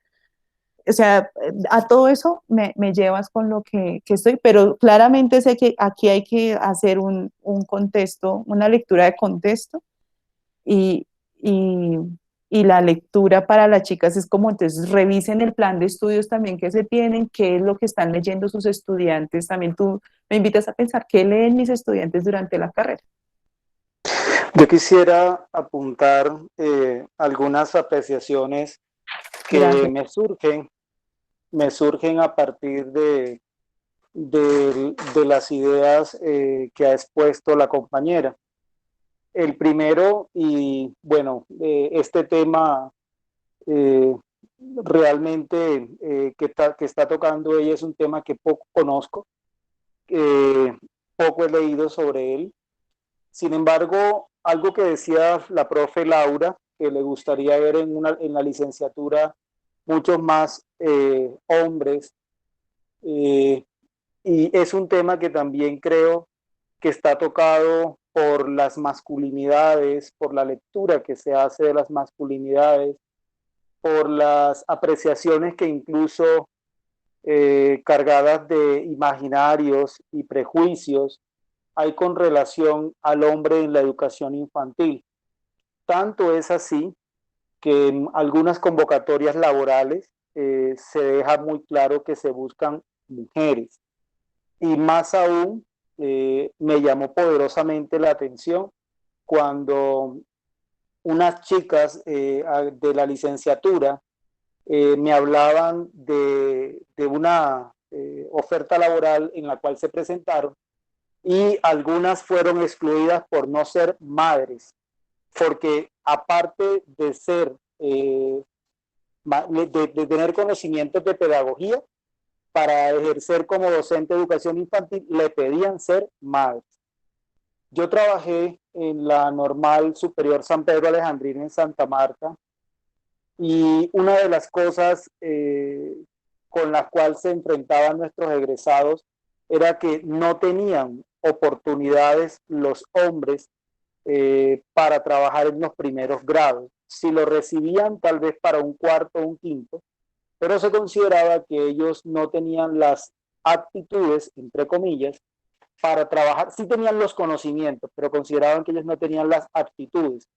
O sea, a todo eso me llevas con lo que estoy, pero claramente sé que aquí hay que hacer un contexto, una lectura de contexto, y, y, y la lectura para las chicas es como, entonces revisen el plan de estudios también que se tienen, qué es lo que están leyendo sus estudiantes, también tú me invitas a pensar qué leen mis estudiantes durante la carrera. Yo quisiera apuntar algunas apreciaciones que Gracias. me surgen a partir de las ideas que ha expuesto la compañera. El primero, y bueno, este tema realmente que está tocando ella es un tema que poco conozco, poco he leído sobre él. Sin embargo, algo que decía la profe Laura, que le gustaría ver en la licenciatura muchos más hombres, eh, y es un tema que también creo que está tocado por las masculinidades, por la lectura que se hace de las masculinidades, por las apreciaciones que incluso cargadas de imaginarios y prejuicios hay con relación al hombre en la educación infantil. Tanto es así que en algunas convocatorias laborales se deja muy claro que se buscan mujeres. Y más aún, me llamó poderosamente la atención cuando unas chicas de la licenciatura me hablaban de una oferta laboral en la cual se presentaron, y algunas fueron excluidas por no ser madres, porque aparte de ser, de tener conocimientos de pedagogía, para ejercer como docente de educación infantil, le pedían ser madres. Yo trabajé en la Normal Superior San Pedro Alejandrino en Santa Marta, y una de las cosas con las cuales se enfrentaban nuestros egresados era que no tenían oportunidades los hombres para trabajar en los primeros grados. Si lo recibían, tal vez para un cuarto o un quinto, pero se consideraba que ellos no tenían las aptitudes, entre comillas, para trabajar. Sí tenían los conocimientos, pero consideraban que ellos no tenían las aptitudes.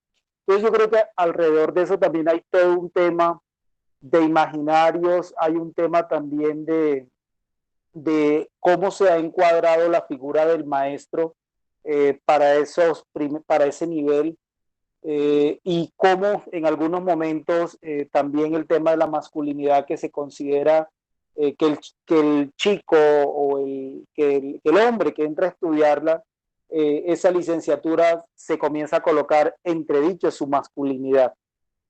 Entonces yo creo que alrededor de eso también hay todo un tema de imaginarios, hay un tema también de cómo se ha encuadrado la figura del maestro para ese nivel, y cómo en algunos momentos también el tema de la masculinidad, que se considera que el chico o que el hombre que entra a estudiarla, esa licenciatura, se comienza a colocar entredicho su masculinidad.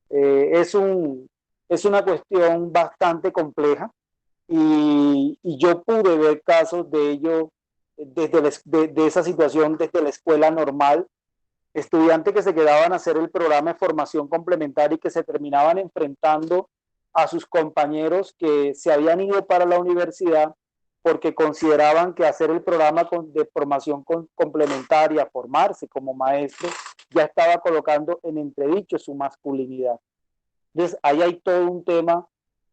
Es una cuestión bastante compleja, y yo pude ver casos de ello de esa situación desde la escuela normal, estudiantes que se quedaban a hacer el programa de formación complementaria y que se terminaban enfrentando a sus compañeros que se habían ido para la universidad porque consideraban que hacer el programa de formación complementaria, formarse como maestro, ya estaba colocando en entredicho su masculinidad. Entonces, ahí hay todo un tema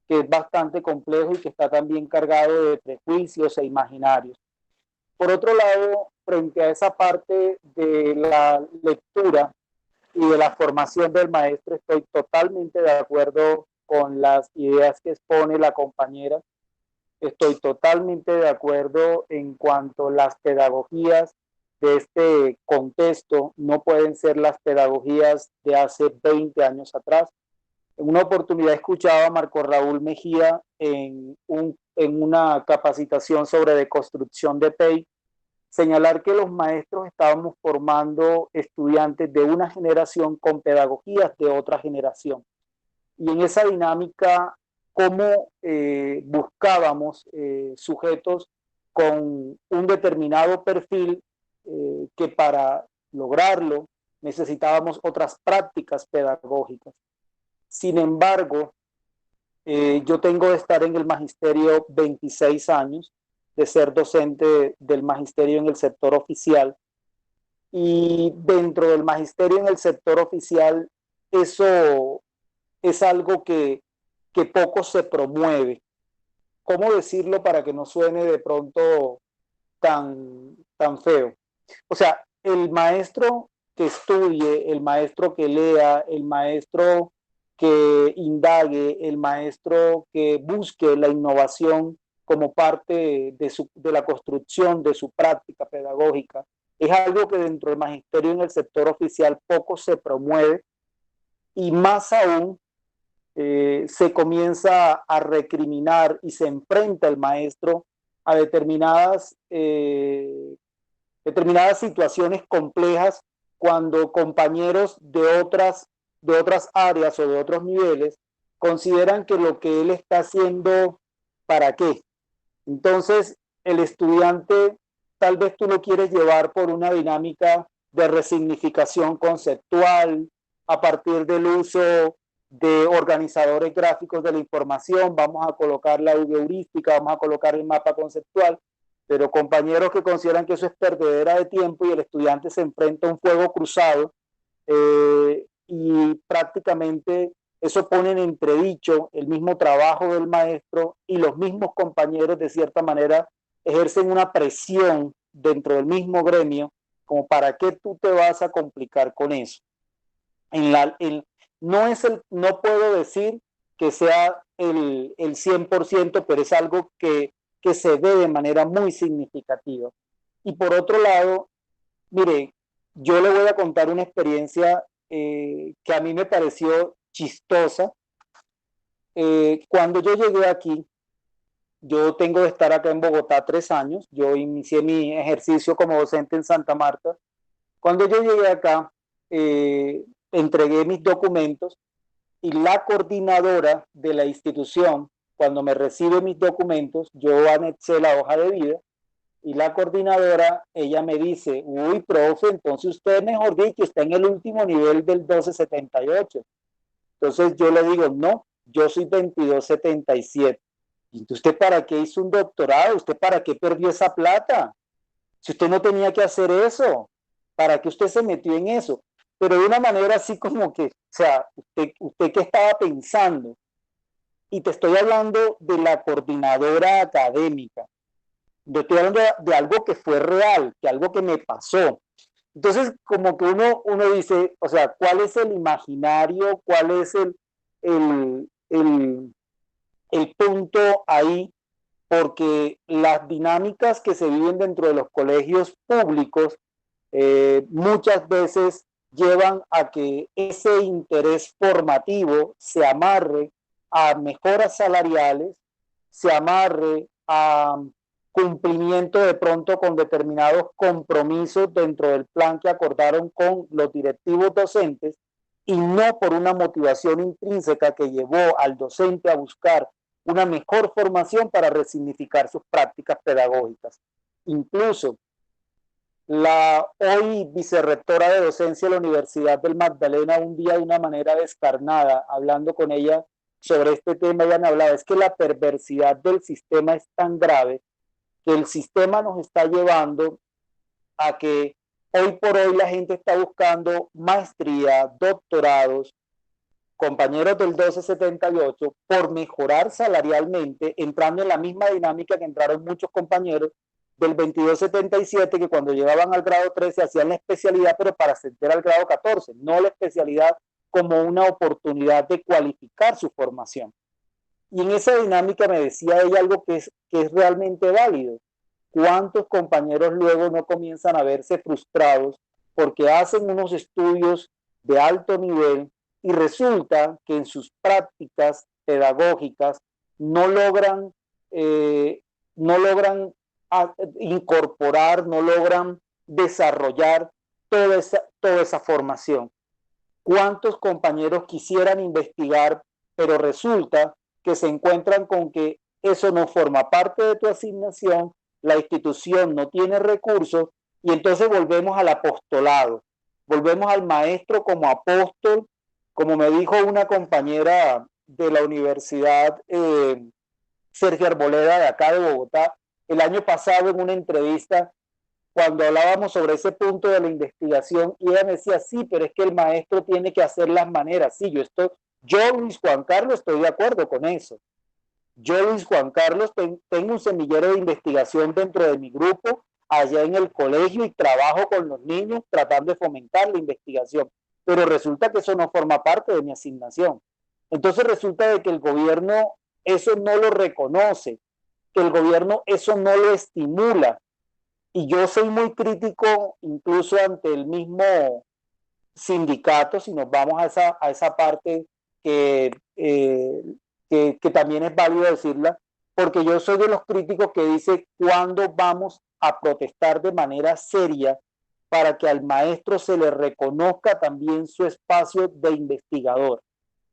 que es bastante complejo y que está también cargado de prejuicios e imaginarios. Por otro lado, frente a esa parte de la lectura y de la formación del maestro, estoy totalmente de acuerdo con las ideas que expone la compañera. Estoy totalmente de acuerdo en cuanto a las pedagogías de este contexto no pueden ser las pedagogías de hace 20 años atrás. En una oportunidad escuchaba a Marco Raúl Mejía en una capacitación sobre deconstrucción de PEI señalar que los maestros estábamos formando estudiantes de una generación con pedagogías de otra generación. Y en esa dinámica, cómo buscábamos sujetos con un determinado perfil que para lograrlo necesitábamos otras prácticas pedagógicas. Sin embargo, yo tengo de estar en el magisterio 26 años, de ser docente del magisterio en el sector oficial, y dentro del magisterio en el sector oficial eso es algo que poco se promueve. ¿Cómo decirlo para que no suene de pronto tan feo? O sea, el maestro que estudie, el maestro que lea, el maestro que indague, el maestro que busque la innovación como parte de la construcción de su práctica pedagógica, es algo que dentro del magisterio en el sector oficial poco se promueve, y más aún se comienza a recriminar y se enfrenta el maestro a determinadas situaciones complejas cuando compañeros de otras áreas o de otros niveles consideran que lo que él está haciendo, ¿para qué? Entonces, el estudiante, tal vez tú lo quieres llevar por una dinámica de resignificación conceptual, a partir del uso de organizadores gráficos de la información, vamos a colocar la heurística, vamos a colocar el mapa conceptual, pero compañeros que consideran que eso es perdedera de tiempo y el estudiante se enfrenta a un fuego cruzado, y prácticamente eso pone en entredicho el mismo trabajo del maestro, y los mismos compañeros de cierta manera ejercen una presión dentro del mismo gremio como para qué tú te vas a complicar con eso. no puedo decir que sea el 100%, pero es algo que se ve de manera muy significativa. Y por otro lado, mire, yo le voy a contar una experiencia que a mí me pareció chistosa. Cuando yo llegué aquí, yo tengo de estar acá en Bogotá 3 años, yo inicié mi ejercicio como docente en Santa Marta. Cuando yo llegué acá, entregué mis documentos y la coordinadora de la institución, cuando me recibe mis documentos, yo anexé la hoja de vida y la coordinadora, ella me dice, uy, profe, entonces usted, mejor dicho, está en el último nivel del 1278. Entonces yo le digo, no, yo soy 2277. ¿Y usted para qué hizo un doctorado? ¿Usted para qué perdió esa plata? Si usted no tenía que hacer eso, ¿para qué usted se metió en eso? Pero de una manera así como que, o sea, usted qué estaba pensando. Y te estoy hablando de la coordinadora académica. Yo estoy hablando de algo que fue real, que algo que me pasó. Entonces, como que uno dice, o sea, ¿cuál es el imaginario? ¿Cuál es el punto ahí? Porque las dinámicas que se viven dentro de los colegios públicos muchas veces llevan a que ese interés formativo se amarre a mejoras salariales, se amarre a cumplimiento de pronto con determinados compromisos dentro del plan que acordaron con los directivos docentes y no por una motivación intrínseca que llevó al docente a buscar una mejor formación para resignificar sus prácticas pedagógicas. Incluso la hoy vicerrectora de docencia de la Universidad del Magdalena, un día de una manera descarnada, hablando con ella sobre este tema, ella me hablaba, es que la perversidad del sistema es tan grave que el sistema nos está llevando a que hoy por hoy la gente está buscando maestría, doctorados, compañeros del 1278, por mejorar salarialmente, entrando en la misma dinámica que entraron muchos compañeros del 2277, que cuando llegaban al grado 13 hacían la especialidad, pero para ascender al grado 14, no la especialidad como una oportunidad de cualificar su formación. Y en esa dinámica me decía ella algo que es realmente válido. ¿Cuántos compañeros luego no comienzan a verse frustrados porque hacen unos estudios de alto nivel y resulta que en sus prácticas pedagógicas no logran incorporar, no logran desarrollar toda esa formación? ¿Cuántos compañeros quisieran investigar, pero resulta que se encuentran con que eso no forma parte de tu asignación, la institución no tiene recursos y entonces volvemos al apostolado, volvemos al maestro como apóstol, como me dijo una compañera de la universidad, Sergio Arboleda, de acá de Bogotá, el año pasado en una entrevista, cuando hablábamos sobre ese punto de la investigación, y ella me decía, sí, pero es que el maestro tiene que hacer las maneras. Sí, yo Luis Juan Carlos, estoy de acuerdo con eso. Yo, Luis Juan Carlos, tengo un semillero de investigación dentro de mi grupo, allá en el colegio, y trabajo con los niños tratando de fomentar la investigación. Pero resulta que eso no forma parte de mi asignación. Entonces resulta de que el gobierno eso no lo reconoce, que el gobierno eso no lo estimula. Y yo soy muy crítico incluso ante el mismo sindicato, si nos vamos a esa parte que también es válido decirla, porque yo soy de los críticos que dice cuándo vamos a protestar de manera seria para que al maestro se le reconozca también su espacio de investigador,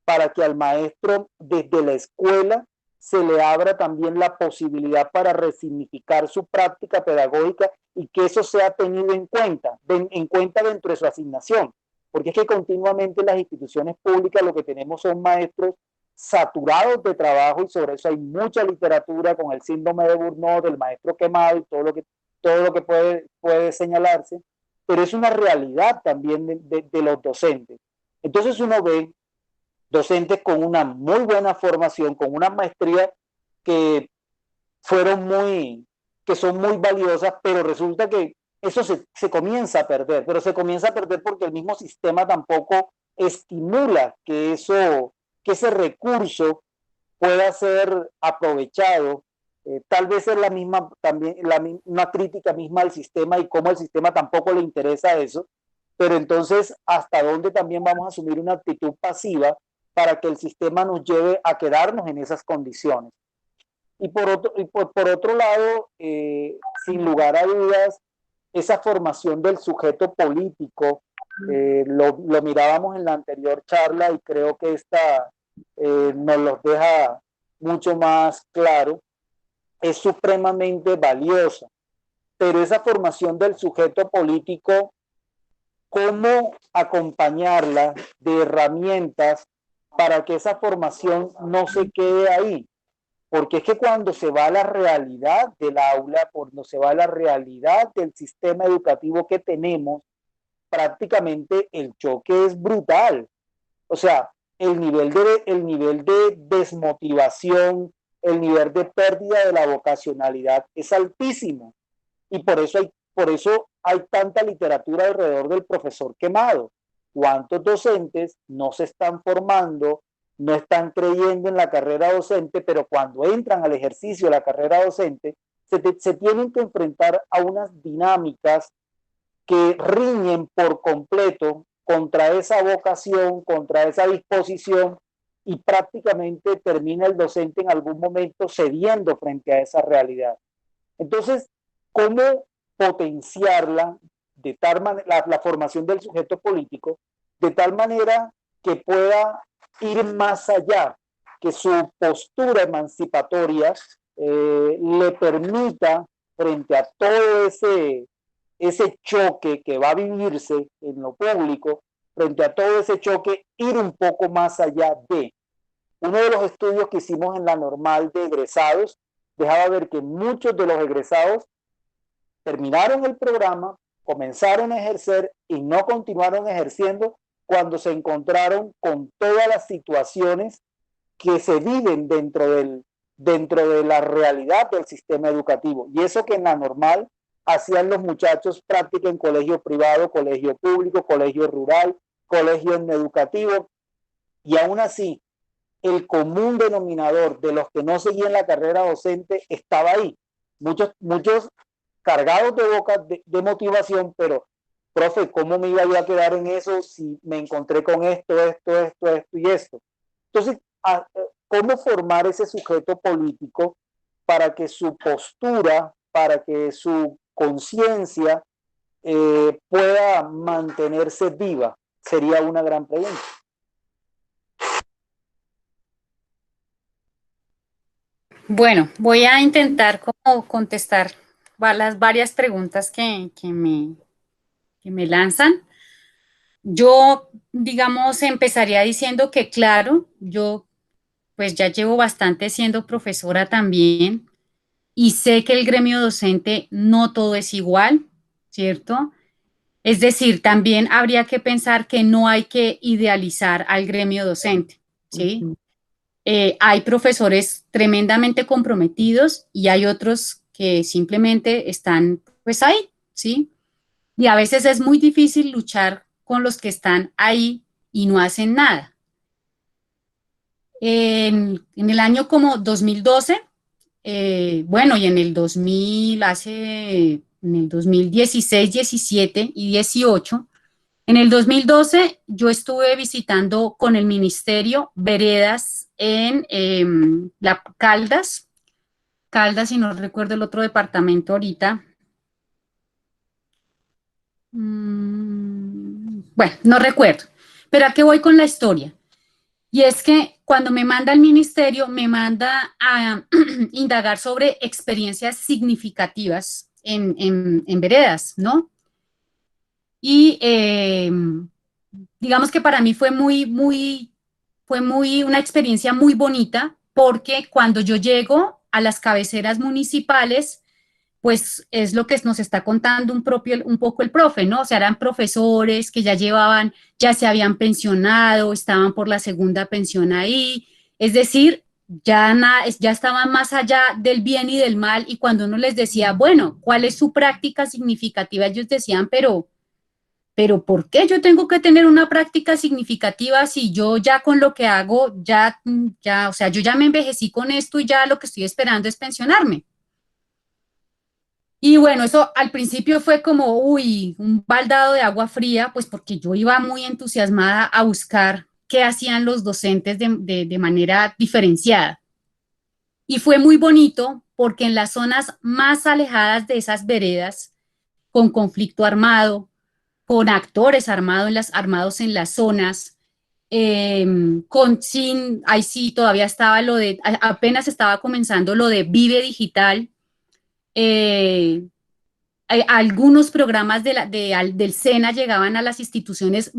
para que al maestro desde la escuela se le abra también la posibilidad para resignificar su práctica pedagógica y que eso sea tenido en cuenta dentro de su asignación. Porque es que continuamente las instituciones públicas lo que tenemos son maestros saturados de trabajo y sobre eso hay mucha literatura con el síndrome de Burnout, del maestro quemado y todo lo que puede señalarse, pero es una realidad también de los docentes. Entonces uno ve docentes con una muy buena formación, con una maestría que son muy valiosas, pero resulta que eso se comienza a perder, pero se comienza a perder porque el mismo sistema tampoco estimula que ese recurso pueda ser aprovechado. Tal vez es también una crítica misma al sistema y cómo el sistema tampoco le interesa eso, pero entonces hasta dónde también vamos a asumir una actitud pasiva para que el sistema nos lleve a quedarnos en esas condiciones. Y por otro lado, sin lugar a dudas, esa formación del sujeto político, lo mirábamos en la anterior charla y creo que esta nos los deja mucho más claro, es supremamente valiosa. Pero esa formación del sujeto político, ¿cómo acompañarla de herramientas para que esa formación no se quede ahí? Porque es que cuando se va a la realidad del aula, cuando se va a la realidad del sistema educativo que tenemos, prácticamente el choque es brutal. O sea, el nivel de desmotivación, el nivel de pérdida de la vocacionalidad es altísimo. Y por eso hay tanta literatura alrededor del profesor quemado. ¿Cuántos docentes no se están formando, no están creyendo en la carrera docente, pero cuando entran al ejercicio de la carrera docente, se tienen que enfrentar a unas dinámicas que riñen por completo contra esa vocación, contra esa disposición, y prácticamente termina el docente en algún momento cediendo frente a esa realidad? Entonces, ¿cómo potenciarla de tal manera, la formación del sujeto político, de tal manera que pueda ir más allá, que su postura emancipatoria le permita, frente a todo ese choque que va a vivirse en lo público, frente a todo ese choque, ir un poco más allá de? Uno de los estudios que hicimos en la normal de egresados dejaba ver que muchos de los egresados terminaron el programa, comenzaron a ejercer y no continuaron ejerciendo cuando se encontraron con todas las situaciones que se viven dentro de la realidad del sistema educativo. Y eso que en la normal hacían los muchachos práctica en colegio privado, colegio público, colegio rural, colegio educativo, y aún así el común denominador de los que no seguían la carrera docente estaba ahí. Muchos cargados de motivación, pero, profe, ¿cómo me iba yo a quedar en eso si me encontré con esto y esto? Entonces, ¿cómo formar ese sujeto político para que su postura, para que su conciencia pueda mantenerse viva? Sería una gran pregunta. Bueno, voy a intentar como contestar las varias preguntas que me lanzan. Yo, digamos, empezaría diciendo que, claro, yo pues ya llevo bastante siendo profesora también y sé que el gremio docente no todo es igual, ¿cierto? Es decir, también habría que pensar que no hay que idealizar al gremio docente, ¿sí? Hay profesores tremendamente comprometidos y hay otros que simplemente están pues ahí, ¿sí? Y a veces es muy difícil luchar con los que están ahí y no hacen nada. En el año como 2012, bueno, y en el 2016, 17 y 18, en el 2012 yo estuve visitando con el ministerio veredas en la Caldas, y no recuerdo el otro departamento ahorita. Bueno, no recuerdo, pero ¿a qué voy con la historia? Y es que cuando me manda el ministerio, me manda a indagar sobre experiencias significativas en veredas, ¿no? Y digamos que para mí fue una experiencia muy bonita, porque cuando yo llego a las cabeceras municipales, pues es lo que nos está contando un poco el profe, ¿no? O sea, eran profesores que ya se habían pensionado, estaban por la segunda pensión ahí, es decir, ya estaban más allá del bien y del mal, y cuando uno les decía, bueno, ¿cuál es su práctica significativa? Ellos decían, pero pero ¿por qué yo tengo que tener una práctica significativa si yo ya con lo que hago, o sea, yo ya me envejecí con esto y ya lo que estoy esperando es pensionarme? Y bueno, eso al principio fue como, uy, un baldado de agua fría, pues porque yo iba muy entusiasmada a buscar qué hacían los docentes de manera diferenciada. Y fue muy bonito porque en las zonas más alejadas de esas veredas, con conflicto armado, con actores armados en las zonas, ahí sí todavía estaba apenas estaba comenzando lo de Vive Digital, eh, algunos programas del SENA llegaban a las instituciones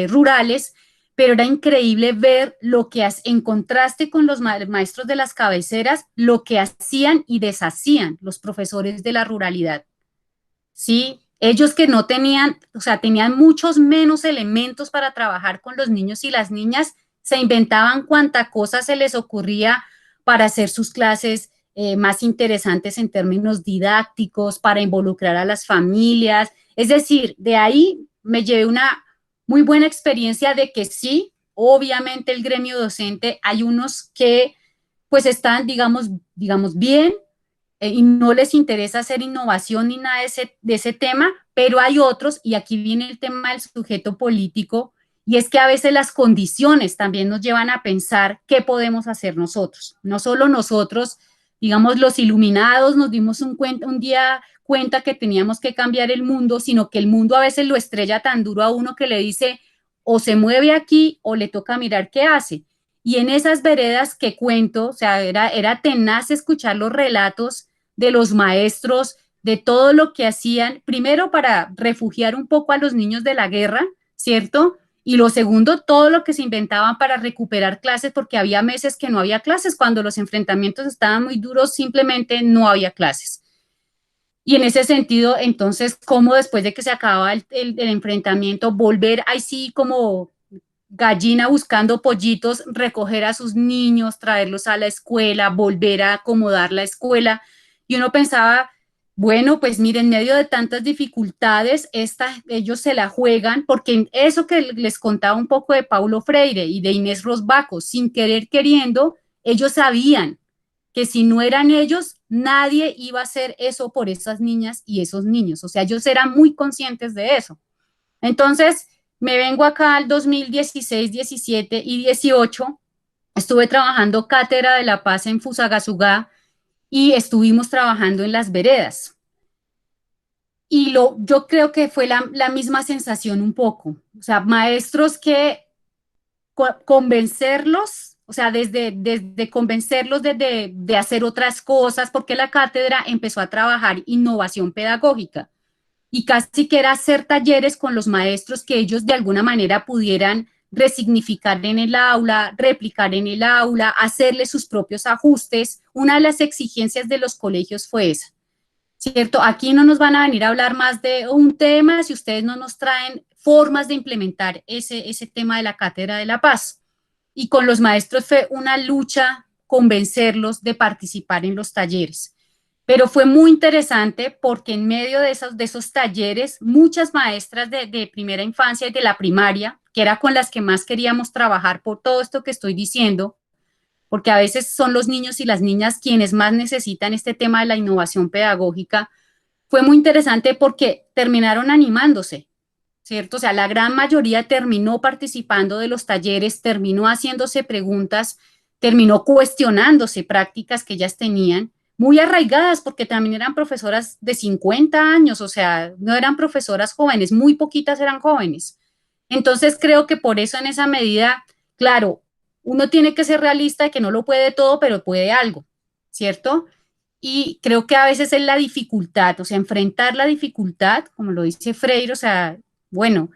rurales, pero era increíble ver lo que en contraste con los maestros de las cabeceras, lo que hacían y deshacían los profesores de la ruralidad. ¿Sí? Ellos que no tenían, o sea, tenían muchos menos elementos para trabajar con los niños y las niñas, se inventaban cuanta cosa se les ocurría para hacer sus clases más interesantes en términos didácticos, para involucrar a las familias. Es decir, de ahí me llevé una muy buena experiencia de que sí, obviamente el gremio docente, hay unos que pues están, digamos bien, y no les interesa hacer innovación ni nada de ese tema, pero hay otros, y aquí viene el tema del sujeto político, y es que a veces las condiciones también nos llevan a pensar qué podemos hacer nosotros. No solo nosotros, digamos, los iluminados nos dimos un día cuenta que teníamos que cambiar el mundo, sino que el mundo a veces lo estrella tan duro a uno que le dice o se mueve aquí o le toca mirar qué hace. Y en esas veredas que cuento, o sea, era tenaz escuchar los relatos de los maestros, de todo lo que hacían, primero para refugiar un poco a los niños de la guerra, ¿cierto? Y lo segundo, todo lo que se inventaban para recuperar clases, porque había meses que no había clases, cuando los enfrentamientos estaban muy duros, simplemente no había clases. Y en ese sentido, entonces, ¿cómo después de que se acababa el enfrentamiento, volver ahí sí como gallina buscando pollitos, recoger a sus niños, traerlos a la escuela, volver a acomodar la escuela? Y uno pensaba, bueno, pues miren, en medio de tantas dificultades, ellos se la juegan, porque eso que les contaba un poco de Paulo Freire y de Inés Rosbaco, sin querer queriendo, ellos sabían que si no eran ellos, nadie iba a hacer eso por esas niñas y esos niños. O sea, ellos eran muy conscientes de eso. Entonces, me vengo acá al 2016, 17 y 18, estuve trabajando Cátedra de la Paz en Fusagasugá y estuvimos trabajando en las veredas. Y yo creo que fue la misma sensación un poco. O sea, maestros que convencerlos, o sea, desde convencerlos de hacer otras cosas, porque la cátedra empezó a trabajar innovación pedagógica y casi que era hacer talleres con los maestros que ellos de alguna manera pudieran resignificar en el aula, replicar en el aula, hacerle sus propios ajustes. Una de las exigencias de los colegios fue esa, ¿cierto? Aquí no nos van a venir a hablar más de un tema si ustedes no nos traen formas de implementar ese tema de la Cátedra de la Paz. Y con los maestros fue una lucha convencerlos de participar en los talleres. Pero fue muy interesante porque en medio de esos talleres, muchas maestras de primera infancia y de la primaria, que era con las que más queríamos trabajar por todo esto que estoy diciendo, porque a veces son los niños y las niñas quienes más necesitan este tema de la innovación pedagógica, fue muy interesante porque terminaron animándose, ¿cierto? O sea, la gran mayoría terminó participando de los talleres, terminó haciéndose preguntas, terminó cuestionándose prácticas que ellas tenían, muy arraigadas porque también eran profesoras de 50 años, o sea, no eran profesoras jóvenes, muy poquitas eran jóvenes. Entonces creo que por eso en esa medida, claro, uno tiene que ser realista de que no lo puede todo, pero puede algo, ¿cierto? Y creo que a veces es la dificultad, o sea, enfrentar la dificultad, como lo dice Freire, o sea, bueno,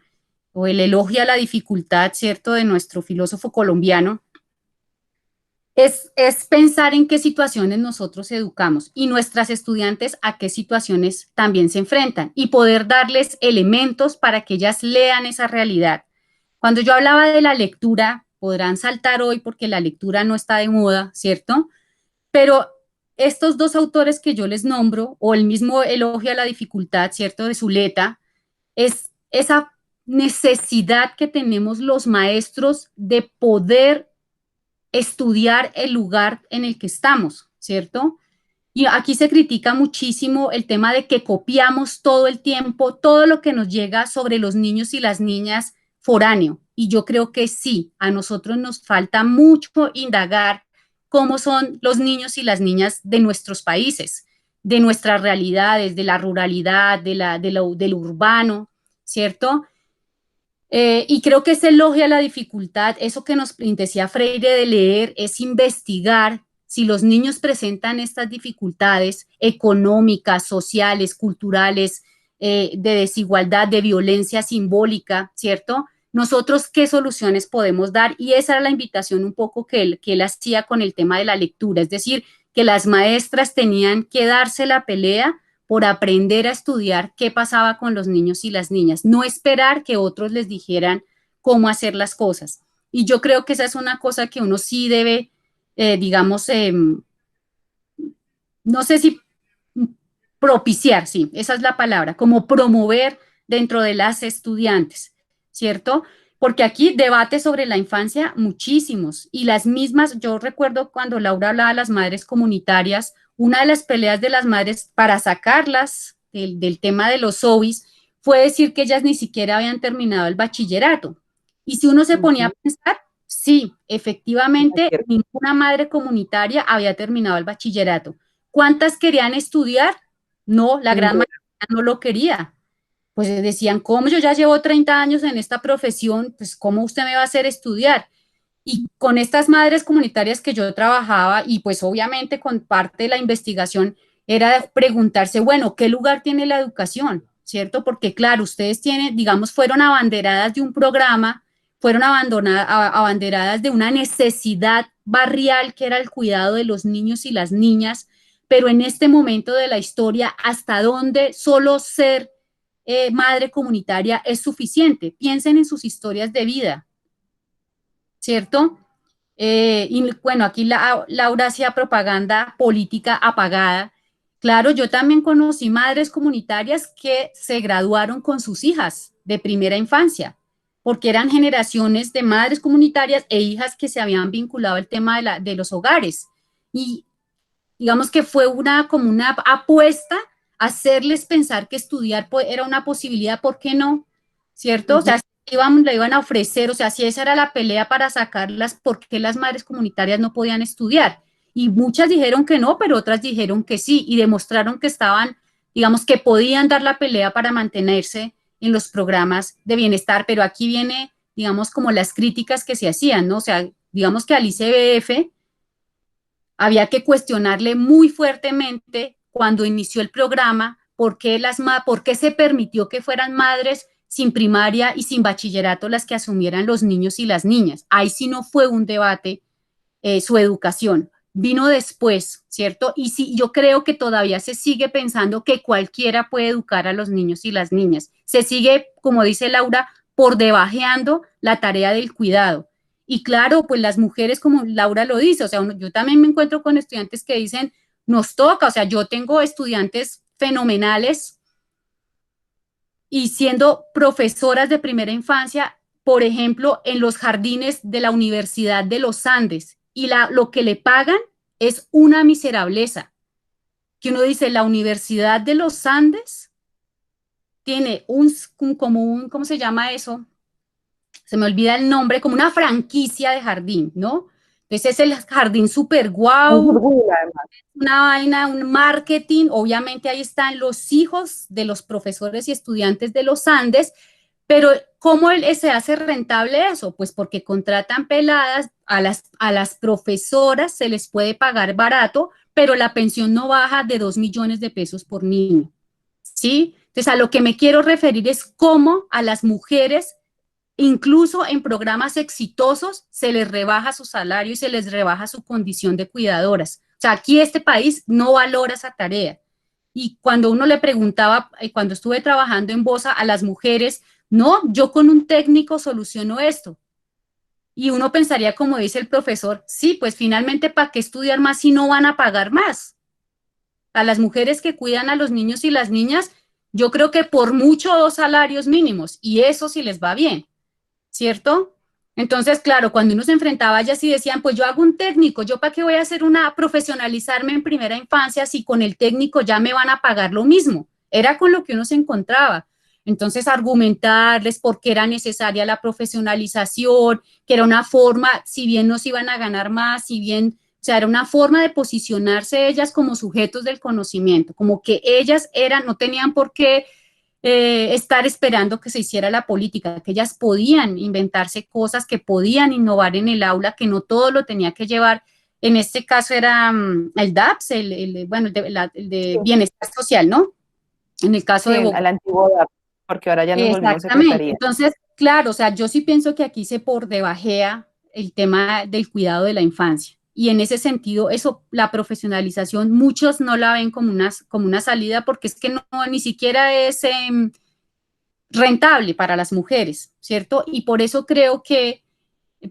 o el elogio a la dificultad, ¿cierto?, de nuestro filósofo colombiano, es pensar en qué situaciones nosotros educamos y nuestras estudiantes a qué situaciones también se enfrentan y poder darles elementos para que ellas lean esa realidad. Cuando yo hablaba de la lectura, podrán saltar hoy porque la lectura no está de moda, ¿cierto? Pero estos dos autores que yo les nombro, o el mismo elogio a la dificultad, ¿cierto?, de Zuleta, es esa necesidad que tenemos los maestros de poder estudiar el lugar en el que estamos, ¿cierto? Y aquí se critica muchísimo el tema de que copiamos todo el tiempo, todo lo que nos llega sobre los niños y las niñas foráneo. Y yo creo que sí, a nosotros nos falta mucho indagar cómo son los niños y las niñas de nuestros países, de nuestras realidades, de la ruralidad, del urbano, ¿cierto? Y creo que se elogia la dificultad, eso que nos decía Freire de leer, es investigar si los niños presentan estas dificultades económicas, sociales, culturales, de desigualdad, de violencia simbólica, ¿cierto? Nosotros, ¿qué soluciones podemos dar? Y esa era la invitación un poco que él hacía con el tema de la lectura, es decir, que las maestras tenían que darse la pelea por aprender a estudiar qué pasaba con los niños y las niñas, no esperar que otros les dijeran cómo hacer las cosas. Y yo creo que esa es una cosa que uno sí debe, digamos, no sé si propiciar, sí, esa es la palabra, como promover dentro de las estudiantes, ¿cierto? Porque aquí debates sobre la infancia muchísimos y las mismas, yo recuerdo cuando Laura hablaba de las madres comunitarias, una de las peleas de las madres para sacarlas del tema de los hobbies fue decir que ellas ni siquiera habían terminado el bachillerato. Y si uno se ponía a pensar, sí, efectivamente, ninguna madre comunitaria había terminado el bachillerato. ¿Cuántas querían estudiar? No, la gran mayoría no lo quería. Pues decían, ¿cómo yo ya llevo 30 años en esta profesión? Pues ¿cómo usted me va a hacer estudiar? Y con estas madres comunitarias que yo trabajaba y pues obviamente con parte de la investigación era preguntarse, bueno, ¿qué lugar tiene la educación? ¿Cierto? Porque claro, ustedes tienen, digamos, fueron abanderadas de un programa, fueron abanderadas de una necesidad barrial que era el cuidado de los niños y las niñas, pero en este momento de la historia, ¿hasta dónde solo ser madre comunitaria es suficiente? Piensen en sus historias de vida, ¿cierto? Y bueno, aquí Laura hacía propaganda política apagada. Claro, yo también conocí madres comunitarias que se graduaron con sus hijas de primera infancia, porque eran generaciones de madres comunitarias e hijas que se habían vinculado al tema de los hogares. Y digamos que fue como una apuesta hacerles pensar que estudiar era una posibilidad, ¿por qué no? ¿Cierto? O sea, le iban a ofrecer, o sea, si esa era la pelea para sacarlas, ¿por qué las madres comunitarias no podían estudiar? Y muchas dijeron que no, pero otras dijeron que sí, y demostraron que estaban, digamos, que podían dar la pelea para mantenerse en los programas de bienestar, pero aquí viene, digamos, como las críticas que se hacían, ¿no? O sea, digamos que al ICBF había que cuestionarle muy fuertemente cuando inició el programa por qué se permitió que fueran madres sin primaria y sin bachillerato las que asumieran los niños y las niñas. Ahí sí no fue un debate su educación. Vino después, ¿cierto? Y sí, yo creo que todavía se sigue pensando que cualquiera puede educar a los niños y las niñas. Se sigue, como dice Laura, por debajeando la tarea del cuidado. Y claro, pues las mujeres, como Laura lo dice, o sea, yo también me encuentro con estudiantes que dicen, nos toca, o sea, yo tengo estudiantes fenomenales y siendo profesoras de primera infancia, por ejemplo, en los jardines de la Universidad de los Andes, y lo que le pagan es una miserableza, que uno dice, la Universidad de los Andes tiene ¿cómo se llama eso? Se me olvida el nombre, como una franquicia de jardín, ¿no? Entonces es el jardín super guau, una vaina, un marketing, obviamente ahí están los hijos de los profesores y estudiantes de los Andes, pero ¿cómo se hace rentable eso? Pues porque contratan peladas, a las profesoras se les puede pagar barato, pero la pensión no baja de 2 millones de pesos por niño, ¿sí? Entonces a lo que me quiero referir es cómo a las mujeres incluso en programas exitosos se les rebaja su salario y se les rebaja su condición de cuidadoras. O sea, aquí este país no valora esa tarea. Y cuando uno le preguntaba, cuando estuve trabajando en Bosa a las mujeres, no, yo con un técnico soluciono esto. Y uno pensaría, como dice el profesor, sí, pues finalmente, ¿para qué estudiar más si no van a pagar más? A las mujeres que cuidan a los niños y las niñas, yo creo que por mucho 2 salarios mínimos, y eso sí les va bien, ¿cierto? Entonces, claro, cuando uno se enfrentaba a ellas y decían, pues yo hago un técnico, ¿yo para qué voy a hacer profesionalizarme en primera infancia si con el técnico ya me van a pagar lo mismo? Era con lo que uno se encontraba. Entonces, argumentarles por qué era necesaria la profesionalización, que era una forma, si bien no se iban a ganar más, si bien, o sea, era una forma de posicionarse ellas como sujetos del conocimiento, como que ellas eran, no tenían por qué estar esperando que se hiciera la política, que ellas podían inventarse cosas, que podían innovar en el aula, que no todo lo tenía que llevar. En este caso era el DAPS, bueno, el de Sí, bienestar social, ¿no? En el caso sí, de Bogotá. al antiguo DAP, porque ahora ya nos volvimos Exactamente. secretaría. Entonces, claro, o sea, yo sí pienso que aquí se por debajea el tema del cuidado de la infancia. Y en ese sentido, eso, la profesionalización, muchos no la ven como una salida porque es que no, ni siquiera es rentable para las mujeres, ¿cierto? Y por eso creo que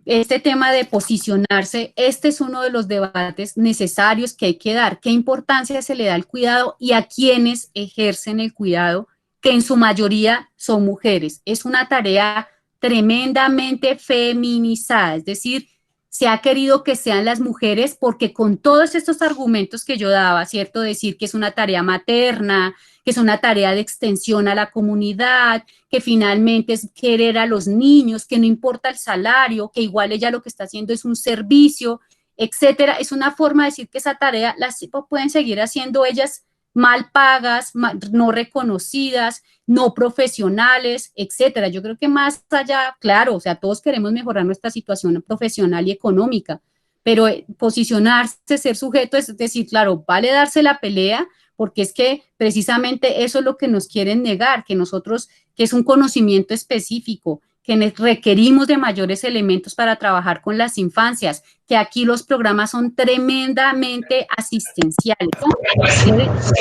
este tema de posicionarse, este es uno de los debates necesarios que hay que dar. ¿Qué importancia se le da al cuidado y a quienes ejercen el cuidado, que en su mayoría son mujeres? Es una tarea tremendamente feminizada, es decir, se ha querido que sean las mujeres porque con todos estos argumentos que yo daba, ¿cierto? Decir que es una tarea materna, que es una tarea de extensión a la comunidad, que finalmente es querer a los niños, que no importa el salario, que igual ella lo que está haciendo es un servicio, etcétera. Es una forma de decir que esa tarea la pueden seguir haciendo ellas mal pagas, no reconocidas, no profesionales, etcétera. Yo creo que más allá, claro, o sea, todos queremos mejorar nuestra situación profesional y económica, pero posicionarse, ser sujeto, es decir, claro, vale darse la pelea, porque es que precisamente eso es lo que nos quieren negar, que nosotros, que es un conocimiento específico, que requerimos de mayores elementos para trabajar con las infancias, que aquí los programas son tremendamente asistenciales.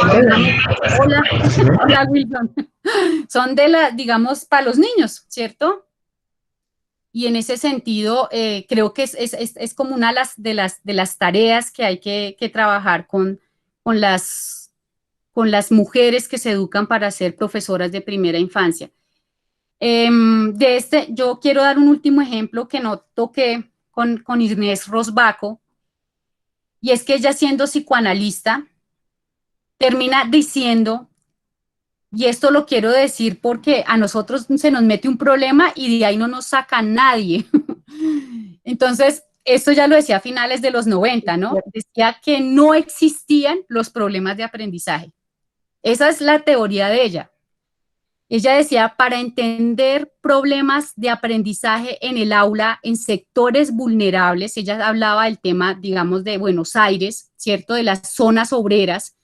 Hola, hola Wilson. Son de la, digamos, para los niños, ¿cierto? Y en ese sentido, creo que es como una de las tareas que hay que trabajar con con las mujeres que se educan para ser profesoras de primera infancia. Yo quiero dar un último ejemplo que no toqué con Inés Rosbaco, y es que ella siendo psicoanalista, termina diciendo, y esto lo quiero decir porque a nosotros se nos mete un problema y de ahí no nos saca nadie. Entonces, esto ya lo decía a finales de los 90, ¿no? Decía que no existían los problemas de aprendizaje. Esa es la teoría de ella. Ella decía, para entender problemas de aprendizaje en el aula, en sectores vulnerables, ella hablaba del tema, digamos, de Buenos Aires, ¿cierto? De las zonas obreras.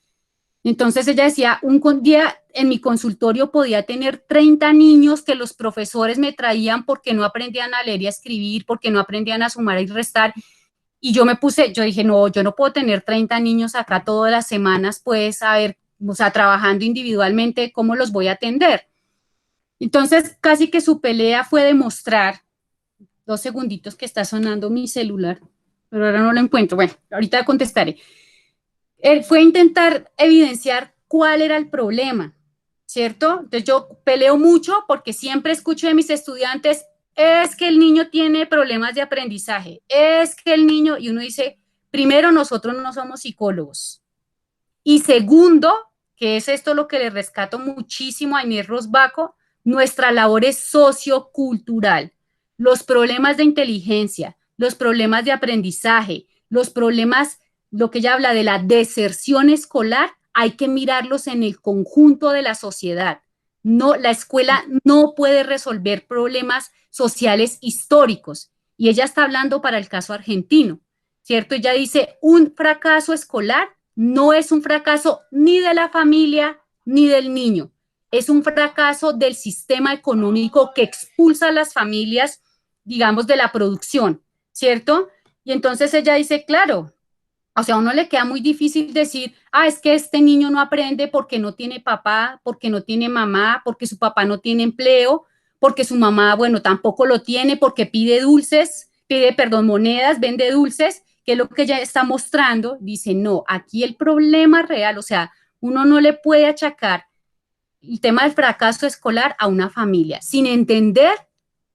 Entonces ella decía, un día en mi consultorio podía tener 30 niños que los profesores me traían porque no aprendían a leer y a escribir, porque no aprendían a sumar y restar. Y yo dije, no, yo no puedo tener 30 niños acá todas las semanas, pues, a ver, o sea, trabajando individualmente, ¿cómo los voy a atender? Entonces, casi que su pelea fue demostrar, 2 segunditos que está sonando mi celular, pero ahora no lo encuentro. Bueno, ahorita contestaré. Fue intentar evidenciar cuál era el problema, ¿cierto? Entonces yo peleo mucho porque siempre escucho de mis estudiantes, es que el niño tiene problemas de aprendizaje, es que el niño, y uno dice, primero, nosotros no somos psicólogos, y segundo, que es esto lo que le rescato muchísimo a Inés Rosbaco, nuestra labor es sociocultural. Los problemas de inteligencia, los problemas de aprendizaje, los problemas, lo que ella habla de la deserción escolar, hay que mirarlos en el conjunto de la sociedad. No, la escuela no puede resolver problemas sociales históricos. Y ella está hablando para el caso argentino, ¿cierto? Ella dice, un fracaso escolar no es un fracaso ni de la familia ni del niño, es un fracaso del sistema económico que expulsa a las familias, digamos, de la producción, ¿cierto? Y entonces ella dice, claro, o sea, a uno le queda muy difícil decir, es que este niño no aprende porque no tiene papá, porque no tiene mamá, porque su papá no tiene empleo, porque su mamá, bueno, tampoco lo tiene, porque pide dulces, perdón, monedas, vende dulces, que es lo que ella está mostrando. Dice, no, aquí el problema real, o sea, uno no le puede achacar el tema del fracaso escolar a una familia, sin entender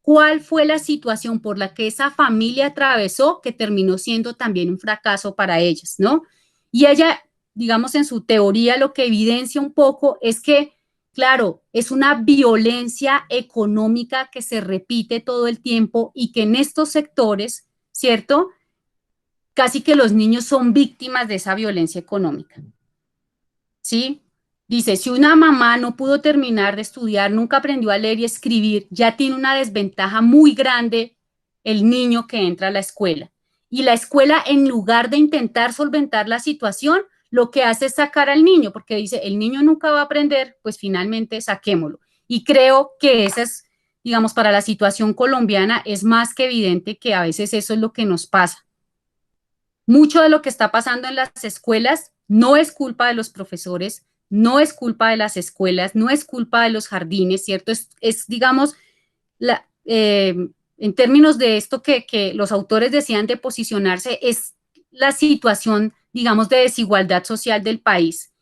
cuál fue la situación por la que esa familia atravesó que terminó siendo también un fracaso para ellas, ¿no? Y ella, digamos, en su teoría lo que evidencia un poco es que, claro, es una violencia económica que se repite todo el tiempo y que en estos sectores, ¿cierto? Casi que los niños son víctimas de esa violencia económica, ¿sí? Dice, si una mamá no pudo terminar de estudiar, nunca aprendió a leer y escribir, ya tiene una desventaja muy grande el niño que entra a la escuela. Y la escuela, en lugar de intentar solventar la situación, lo que hace es sacar al niño, porque dice, el niño nunca va a aprender, pues finalmente saquémoslo. Y creo que esa es, digamos, para la situación colombiana, es más que evidente que a veces eso es lo que nos pasa. Mucho de lo que está pasando en las escuelas no es culpa de los profesores, no es culpa de las escuelas, no es culpa de los jardines, ¿cierto? Digamos, en términos de esto que los autores decían de posicionarse, es la situación, digamos, de desigualdad social del país,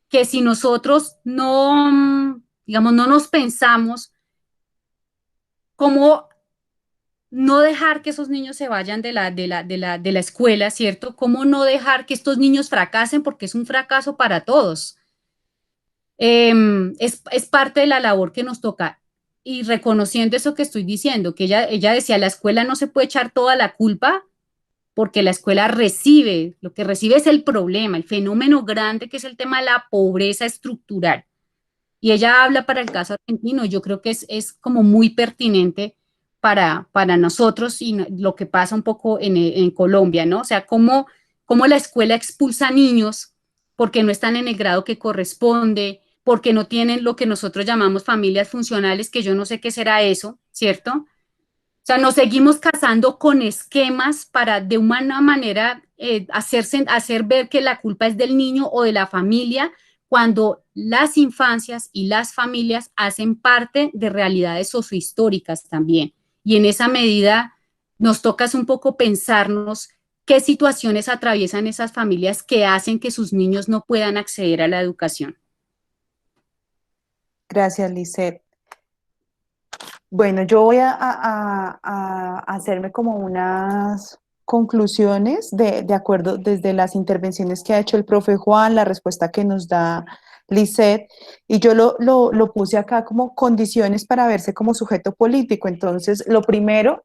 que si nosotros no, digamos, no nos pensamos cómo no dejar que esos niños se vayan de la escuela, ¿cierto? ¿Cómo no dejar que estos niños fracasen? Porque es un fracaso para todos. Es parte de la labor que nos toca. Y reconociendo eso que estoy diciendo, que ella decía, la escuela no se puede echar toda la culpa porque la escuela recibe, lo que recibe es el problema, el fenómeno grande que es el tema de la pobreza estructural. Y ella habla para el caso argentino, yo creo que es como muy pertinente para nosotros y lo que pasa un poco en Colombia, ¿no? O sea, cómo la escuela expulsa niños porque no están en el grado que corresponde, porque no tienen lo que nosotros llamamos familias funcionales, que yo no sé qué será eso, ¿cierto? O sea, nos seguimos casando con esquemas para de una manera hacer ver que la culpa es del niño o de la familia, cuando las infancias y las familias hacen parte de realidades sociohistóricas también. Y en esa medida nos toca un poco pensarnos qué situaciones atraviesan esas familias que hacen que sus niños no puedan acceder a la educación. Gracias, Lisette. Bueno, yo voy a hacerme como unas conclusiones de acuerdo desde las intervenciones que ha hecho el profe Juan, la respuesta que nos da Lisette, y yo lo puse acá como condiciones para verse como sujeto político. Entonces, lo primero,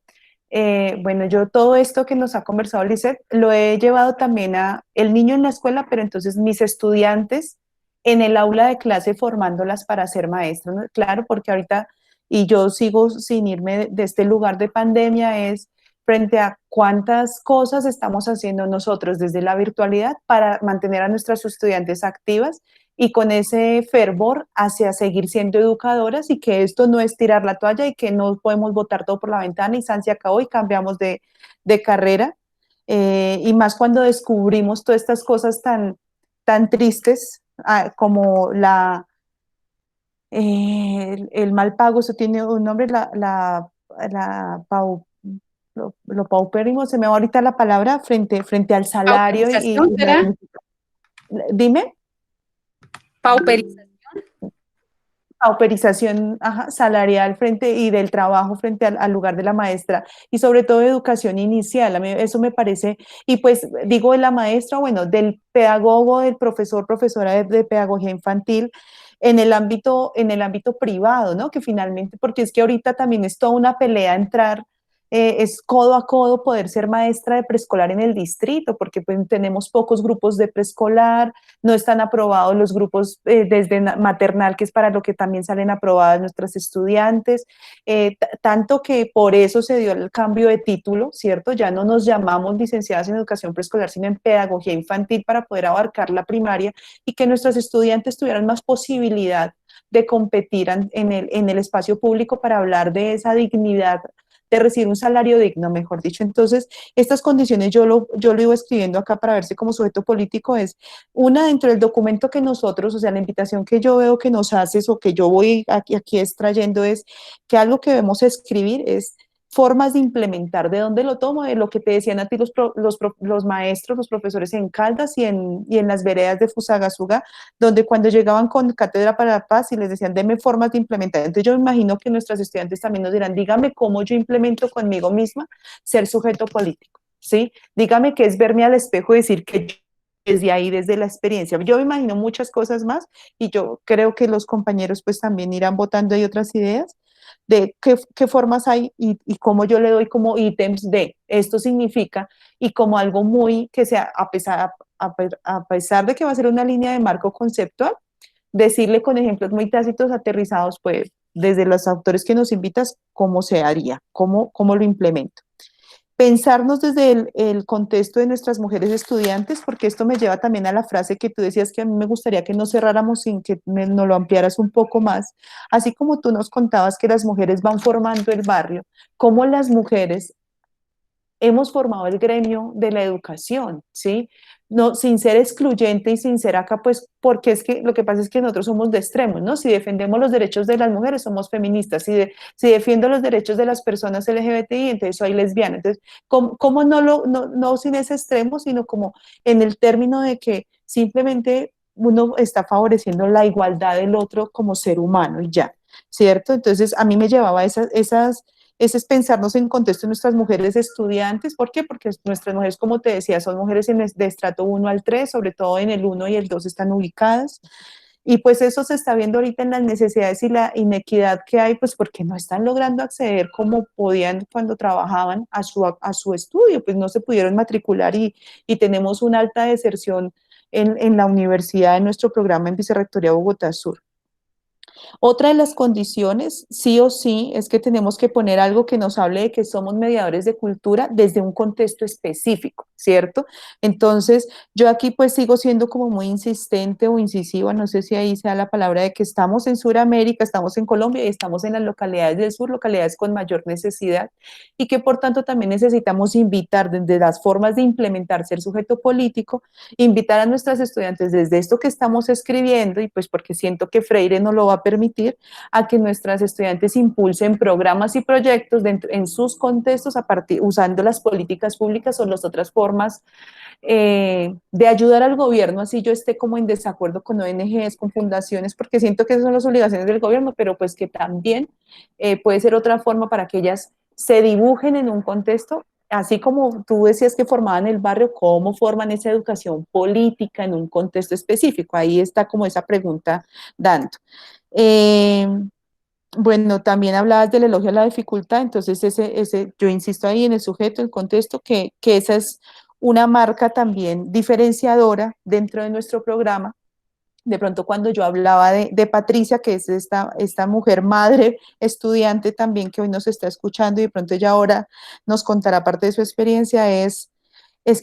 bueno, yo todo esto que nos ha conversado Lisette lo he llevado también a el niño en la escuela, pero entonces mis estudiantes en el aula de clase formándolas para ser maestros, ¿no? Claro, porque ahorita y yo sigo sin irme de este lugar de pandemia, es frente a cuántas cosas estamos haciendo nosotros desde la virtualidad para mantener a nuestras estudiantes activas y con ese fervor hacia seguir siendo educadoras y que esto no es tirar la toalla y que no podemos botar todo por la ventana y San se acabó y cambiamos de carrera. Y más cuando descubrimos todas estas cosas tan tristes como el mal pago, eso tiene un nombre, lo paupérrimo, se me va ahorita la palabra, frente al salario ¿Pauperización será? Dime. Pauperización. Pauperización salarial frente y del trabajo frente al lugar de la maestra y sobre todo educación inicial, a mí eso me parece, y pues digo de la maestra, bueno, del pedagogo, del profesor, profesora de pedagogía infantil, en el ámbito privado, ¿no? Que finalmente, porque es que ahorita también es toda una pelea entrar, es codo a codo poder ser maestra de preescolar en el distrito, porque pues tenemos pocos grupos de preescolar, no están aprobados los grupos desde maternal, que es para lo que también salen aprobadas nuestras estudiantes, tanto que por eso se dio el cambio de título, ¿cierto? Ya no nos llamamos licenciadas en educación preescolar, sino en pedagogía infantil para poder abarcar la primaria y que nuestros estudiantes tuvieran más posibilidad de competir en el espacio público para hablar de esa dignidad de recibir un salario digno, mejor dicho. Entonces, estas condiciones yo lo iba escribiendo acá para verse como sujeto político, es una dentro del documento que nosotros, o sea, la invitación que yo veo que nos haces o que yo voy aquí extrayendo es que algo que debemos escribir es formas de implementar. ¿De dónde lo tomo? De lo que te decían a ti los maestros, los profesores en Caldas y en las veredas de Fusagasugá, donde cuando llegaban con Cátedra para la Paz y les decían, deme formas de implementar. Entonces yo me imagino que nuestros estudiantes también nos dirán, dígame cómo yo implemento conmigo misma ser sujeto político, ¿sí? Dígame qué es verme al espejo y decir que yo desde ahí, desde la experiencia. Yo me imagino muchas cosas más y yo creo que los compañeros pues también irán votando ahí otras ideas de qué formas hay y cómo yo le doy como ítems de esto significa y como algo muy que sea, a pesar de que va a ser una línea de marco conceptual, decirle con ejemplos muy tácitos, aterrizados, pues desde los autores que nos invitas, cómo se haría, cómo lo implemento. Pensarnos desde el contexto de nuestras mujeres estudiantes, porque esto me lleva también a la frase que tú decías que a mí me gustaría que no cerráramos sin que nos lo ampliaras un poco más, así como tú nos contabas que las mujeres van formando el barrio, cómo las mujeres hemos formado el gremio de la educación, ¿sí? No, sin ser excluyente y sin ser acá, pues, porque es que lo que pasa es que nosotros somos de extremos, ¿no? Si defendemos los derechos de las mujeres, somos feministas. Si defiendo los derechos de las personas LGBTI, entonces soy lesbiana. Entonces, ¿cómo no sin ese extremo, sino como en el término de que simplemente uno está favoreciendo la igualdad del otro como ser humano y ya, ¿cierto? Entonces, a mí me llevaba ese es pensarnos en contexto de nuestras mujeres estudiantes. ¿Por qué? Porque nuestras mujeres, como te decía, son mujeres de estrato 1 al 3, sobre todo en el 1 y el 2 están ubicadas. Y pues eso se está viendo ahorita en las necesidades y la inequidad que hay, pues porque no están logrando acceder como podían cuando trabajaban a su estudio, pues no se pudieron matricular y tenemos una alta deserción en la universidad, en nuestro programa en Vicerrectoría Bogotá Sur. Otra de las condiciones, sí o sí, es que tenemos que poner algo que nos hable de que somos mediadores de cultura desde un contexto específico, ¿cierto? Entonces, yo aquí pues sigo siendo como muy insistente o incisiva, no sé si ahí sea la palabra de que estamos en Sudamérica, estamos en Colombia y estamos en las localidades del sur, localidades con mayor necesidad y que por tanto también necesitamos invitar desde las formas de implementar ser sujeto político, invitar a nuestras estudiantes desde esto que estamos escribiendo y pues porque siento que Freire no lo va a permitir, a que nuestras estudiantes impulsen programas y proyectos en sus contextos usando las políticas públicas o las otras formas de ayudar al gobierno, así yo esté como en desacuerdo con ONGs, con fundaciones, porque siento que esas son las obligaciones del gobierno, pero pues que también puede ser otra forma para que ellas se dibujen en un contexto, así como tú decías que formaban el barrio, ¿cómo forman esa educación política en un contexto específico? Ahí está como esa pregunta dando. Eh, bueno, también hablabas del elogio a la dificultad, entonces yo insisto ahí en el sujeto, el contexto, que esa es una marca también diferenciadora dentro de nuestro programa. De pronto cuando yo hablaba de Patricia, que es esta mujer madre estudiante también que hoy nos está escuchando y de pronto ella ahora nos contará parte de su experiencia, es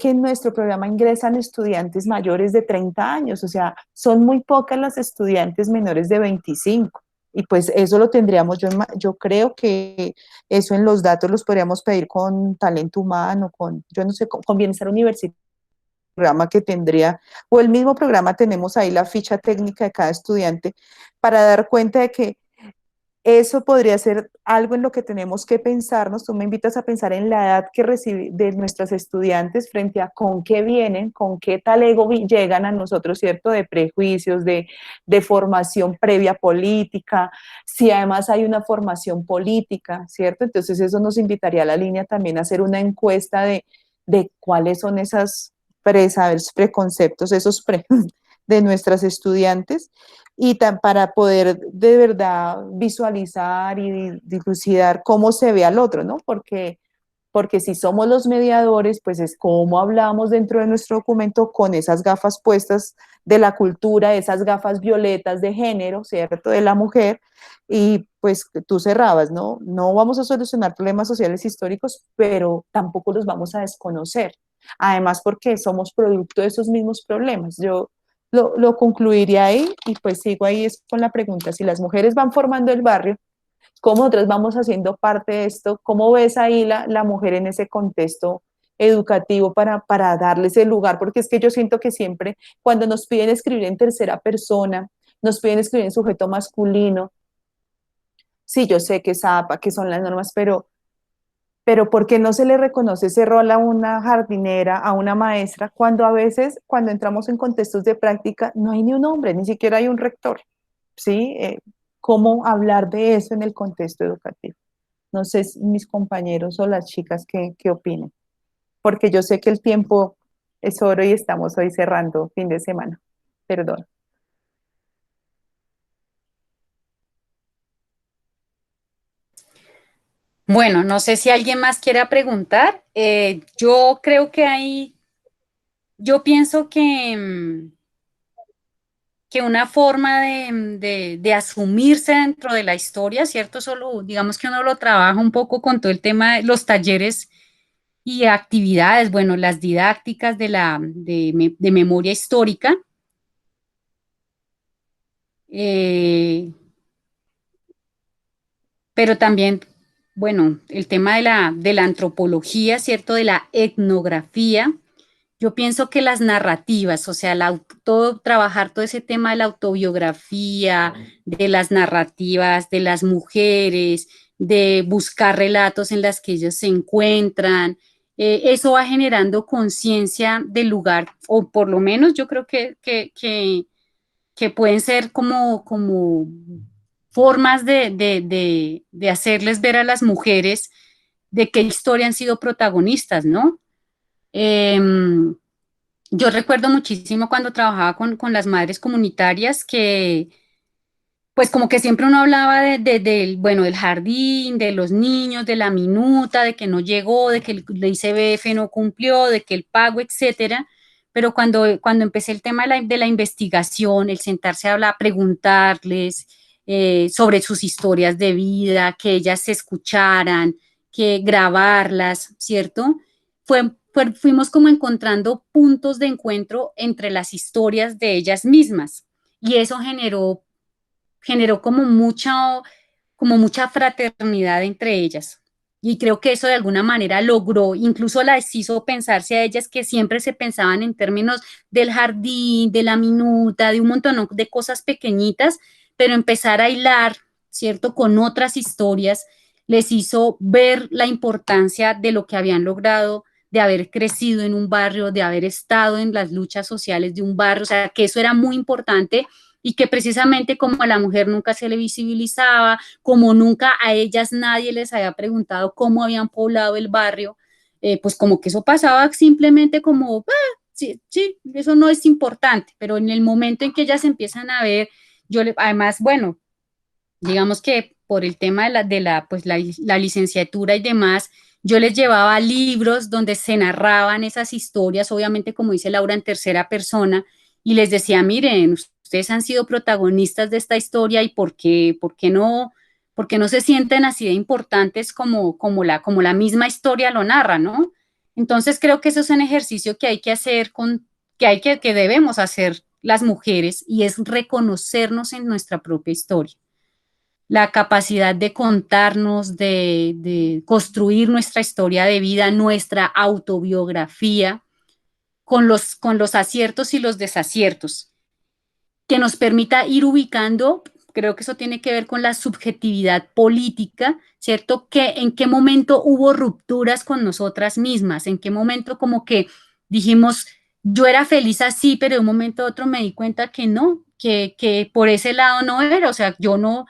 que en nuestro programa ingresan estudiantes mayores de 30 años, o sea, son muy pocas las estudiantes menores de 25. Y pues eso lo tendríamos, yo creo que eso en los datos los podríamos pedir con talento humano, yo no sé, con bienestar universitario, programa que tendría, o el mismo programa tenemos ahí la ficha técnica de cada estudiante para dar cuenta de que eso podría ser algo en lo que tenemos que pensarnos. Tú me invitas a pensar en la edad que recibe de nuestros estudiantes frente a con qué vienen, con qué tal ego llegan a nosotros, ¿cierto? De prejuicios, de formación previa política, si además hay una formación política, ¿cierto? Entonces eso nos invitaría a la línea también a hacer una encuesta de cuáles son esas preconceptos, de nuestras estudiantes y para poder de verdad visualizar y dilucidar cómo se ve al otro, ¿no? Porque si somos los mediadores, pues es como hablamos dentro de nuestro documento con esas gafas puestas de la cultura, esas gafas violetas de género, ¿cierto? De la mujer, y pues tú cerrabas, ¿no? No vamos a solucionar problemas sociales históricos, pero tampoco los vamos a desconocer. Además, porque somos producto de esos mismos problemas. Yo lo concluiría ahí y pues sigo ahí es con la pregunta, si las mujeres van formando el barrio, ¿cómo nosotros vamos haciendo parte de esto? ¿Cómo ves ahí la mujer en ese contexto educativo para darle ese lugar? Porque es que yo siento que siempre cuando nos piden escribir en tercera persona, nos piden escribir en sujeto masculino, sí, yo sé que es APA, que son las normas, pero pero ¿por qué no se le reconoce ese rol a una jardinera, a una maestra, cuando a veces, cuando entramos en contextos de práctica, no hay ni un hombre, ni siquiera hay un rector? ¿Sí? ¿Cómo hablar de eso en el contexto educativo? No sé si mis compañeros o las chicas qué opinen, porque yo sé que el tiempo es oro y estamos hoy cerrando fin de semana. Perdón. Bueno, no sé si alguien más quiera preguntar. Yo creo que yo pienso que una forma de asumirse dentro de la historia, ¿cierto? Solo, digamos que uno lo trabaja un poco con todo el tema de los talleres y actividades, bueno, las didácticas de memoria histórica. eh, pero también, bueno, el tema de la antropología, ¿cierto? De la etnografía. Yo pienso que las narrativas, o sea, trabajar todo ese tema de la autobiografía, de las narrativas de las mujeres, de buscar relatos en las que ellos se encuentran, eso va generando conciencia del lugar, o por lo menos yo creo que pueden ser como formas de hacerles ver a las mujeres de qué historia han sido protagonistas, ¿no? Yo recuerdo muchísimo cuando trabajaba con las madres comunitarias que, pues como que siempre uno hablaba bueno, del jardín, de los niños, de la minuta, de que no llegó, de que el ICBF no cumplió, de que el pago, etcétera. Pero cuando empecé el tema de la investigación, el sentarse a hablar, preguntarles sobre sus historias de vida, que ellas se escucharan, que grabarlas, ¿cierto? Fuimos como encontrando puntos de encuentro entre las historias de ellas mismas. Y eso generó como mucha fraternidad entre ellas. Y creo que eso de alguna manera logró, incluso las hizo pensarse a ellas que siempre se pensaban en términos del jardín, de la minuta, de un montón de cosas pequeñitas, pero empezar a hilar, ¿cierto?, con otras historias, les hizo ver la importancia de lo que habían logrado, de haber crecido en un barrio, de haber estado en las luchas sociales de un barrio, o sea, que eso era muy importante y que precisamente como a la mujer nunca se le visibilizaba, como nunca a ellas nadie les había preguntado cómo habían poblado el barrio, pues como que eso pasaba simplemente como, sí, sí, eso no es importante, pero en el momento en que ellas empiezan a ver, además, bueno, digamos que por el tema pues la licenciatura y demás, yo les llevaba libros donde se narraban esas historias, obviamente como dice Laura, en tercera persona, y les decía, miren, ustedes han sido protagonistas de esta historia y ¿por qué no se sienten así de importantes como la misma historia lo narra, ¿no? Entonces creo que eso es un ejercicio que hay que hacer que debemos hacer las mujeres y es reconocernos en nuestra propia historia, la capacidad de contarnos, de construir nuestra historia de vida, nuestra autobiografía, con los aciertos y los desaciertos, que nos permita ir ubicando, creo que eso tiene que ver con la subjetividad política, ¿cierto? En qué momento hubo rupturas con nosotras mismas, en qué momento como que dijimos, yo era feliz así, pero de un momento a otro me di cuenta que no, que por ese lado no era, o sea, yo no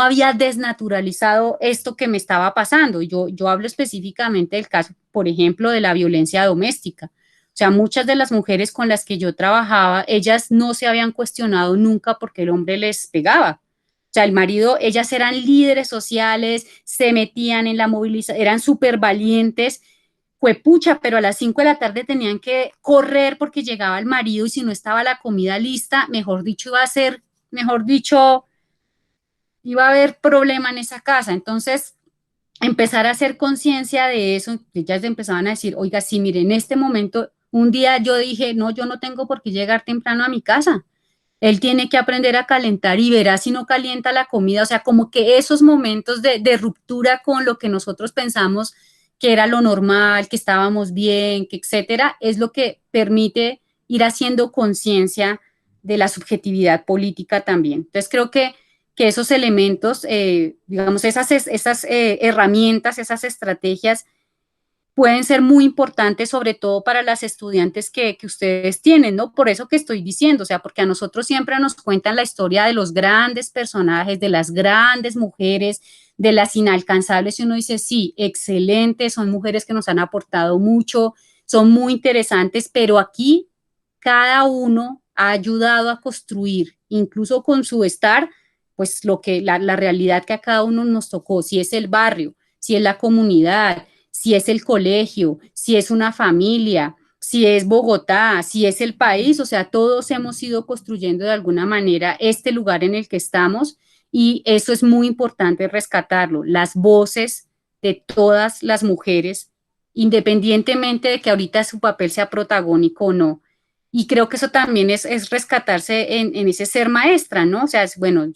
había desnaturalizado esto que me estaba pasando. Yo hablo específicamente del caso, por ejemplo, de la violencia doméstica. O sea, muchas de las mujeres con las que yo trabajaba, ellas no se habían cuestionado nunca porque el hombre les pegaba. O sea, el marido, ellas eran líderes sociales, se metían en la movilización, eran súper valientes, fue pucha, pero a las 5 de la tarde tenían que correr porque llegaba el marido y si no estaba la comida lista, mejor dicho, iba a haber problema en esa casa. Entonces, empezar a hacer conciencia de eso, ellas empezaban a decir, oiga, sí, mire, en este momento, un día yo dije, no, yo no tengo por qué llegar temprano a mi casa. Él tiene que aprender a calentar y verá si no calienta la comida. O sea, como que esos momentos de ruptura con lo que nosotros pensamos que era lo normal, que estábamos bien, que etcétera, es lo que permite ir haciendo conciencia de la subjetividad política también. Entonces, creo que que esos elementos, digamos, esas herramientas, esas estrategias pueden ser muy importantes, sobre todo para las estudiantes que ustedes tienen, ¿no? Por eso que estoy diciendo, o sea, porque a nosotros siempre nos cuentan la historia de los grandes personajes, de las grandes mujeres, de las inalcanzables, y uno dice, sí, excelente, son mujeres que nos han aportado mucho, son muy interesantes, pero aquí cada uno ha ayudado a construir, incluso con su estar, pues la realidad que a cada uno nos tocó, si es el barrio, si es la comunidad, si es el colegio, si es una familia, si es Bogotá, si es el país, o sea, todos hemos ido construyendo de alguna manera este lugar en el que estamos y eso es muy importante rescatarlo, las voces de todas las mujeres, independientemente de que ahorita su papel sea protagónico o no. Y creo que eso también es rescatarse en ese ser maestra, ¿no? O sea, bueno,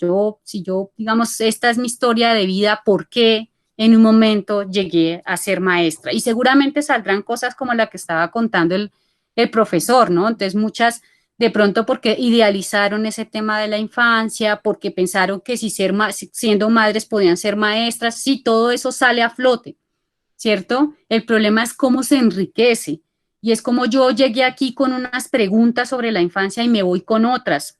si yo, digamos, esta es mi historia de vida, ¿por qué en un momento llegué a ser maestra? Y seguramente saldrán cosas como la que estaba contando el profesor, ¿no? Entonces, muchas, de pronto, porque idealizaron ese tema de la infancia, porque pensaron que si siendo madres podían ser maestras, sí, todo eso sale a flote, ¿cierto? El problema es cómo se enriquece. Y es como yo llegué aquí con unas preguntas sobre la infancia y me voy con otras.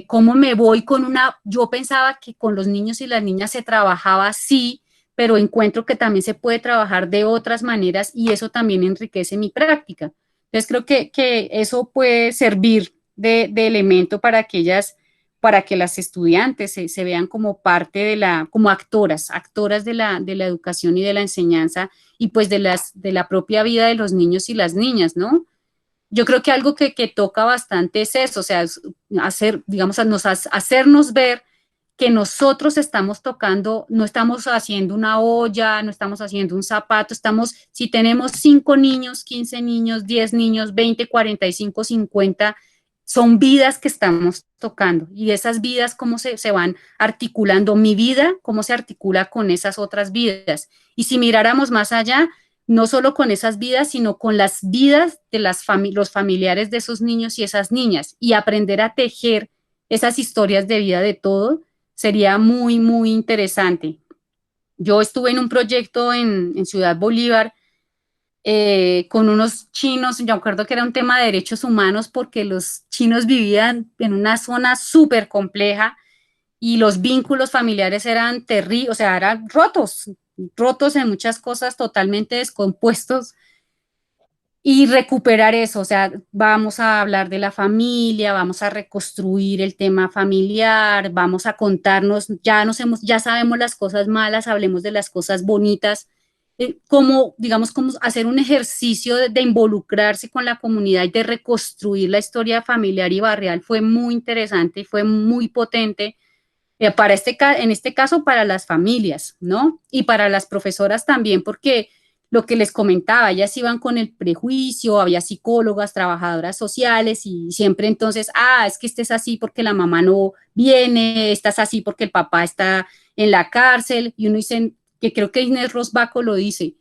¿Cómo me voy con una? Yo pensaba que con los niños y las niñas se trabajaba así, pero encuentro que también se puede trabajar de otras maneras y eso también enriquece mi práctica. Entonces creo que eso puede servir de elemento para que ellas, para que las estudiantes se vean como parte como actoras de la educación y de la enseñanza y pues de la propia vida de los niños y las niñas, ¿no? Yo creo que algo que toca bastante es eso, o sea, hacer, digamos, hacernos ver que nosotros estamos tocando, no estamos haciendo una olla, no estamos haciendo un zapato, si tenemos 5 niños, 15 niños, 10 niños, 20, 45, 50, son vidas que estamos tocando y esas vidas, cómo se van articulando, mi vida, cómo se articula con esas otras vidas. Y si miráramos más allá, no solo con esas vidas, sino con las vidas de los familiares de esos niños y esas niñas, y aprender a tejer esas historias de vida de todo, sería muy, muy interesante. Yo estuve en un proyecto en Ciudad Bolívar con unos chinos, yo recuerdo que era un tema de derechos humanos porque los chinos vivían en una zona súper compleja y los vínculos familiares eran terribles, o sea, eran rotos en muchas cosas, totalmente descompuestos y recuperar eso, o sea, vamos a hablar de la familia, vamos a reconstruir el tema familiar, vamos a contarnos, ya sabemos las cosas malas, hablemos de las cosas bonitas, como, digamos, como hacer un ejercicio de involucrarse con la comunidad y de reconstruir la historia familiar y barrial fue muy interesante y fue muy potente en este caso para las familias, ¿no? Y para las profesoras también, porque lo que les comentaba, ellas iban con el prejuicio, había psicólogas, trabajadoras sociales y siempre entonces, es que este es así porque la mamá no viene, estás así porque el papá está en la cárcel y uno dice, que creo que Inés Rosbaco lo dice,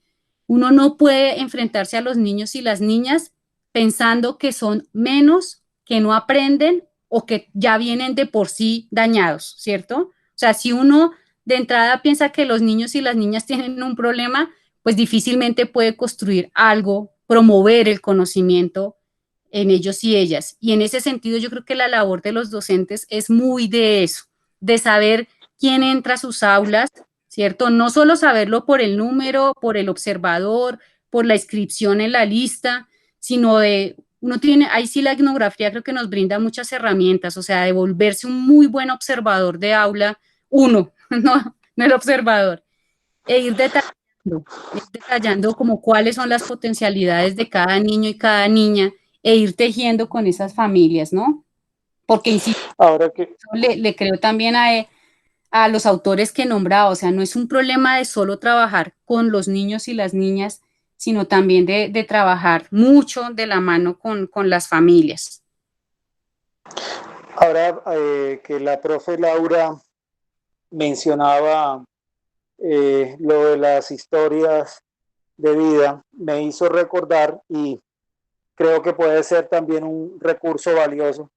uno no puede enfrentarse a los niños y las niñas pensando que son menos, que no aprenden o que ya vienen de por sí dañados, ¿cierto? O sea, si uno de entrada piensa que los niños y las niñas tienen un problema, pues difícilmente puede construir algo, promover el conocimiento en ellos y ellas. Y en ese sentido yo creo que la labor de los docentes es muy de eso, de saber quién entra a sus aulas, ¿cierto? No solo saberlo por el número, por el observador, por la inscripción en la lista, sino uno tiene, ahí sí la etnografía creo que nos brinda muchas herramientas, o sea, de volverse un muy buen observador de aula, uno, no el observador, e ir detallando como cuáles son las potencialidades de cada niño y cada niña, e ir tejiendo con esas familias, ¿no? Porque, insisto, Ahora que, le creo también a los autores que he nombrado, o sea, no es un problema de solo trabajar con los niños y las niñas, sino también de trabajar mucho de la mano con las familias. ahora que la profe Laura mencionaba lo de las historias de vida, me hizo recordar, y creo que puede ser también un recurso valioso,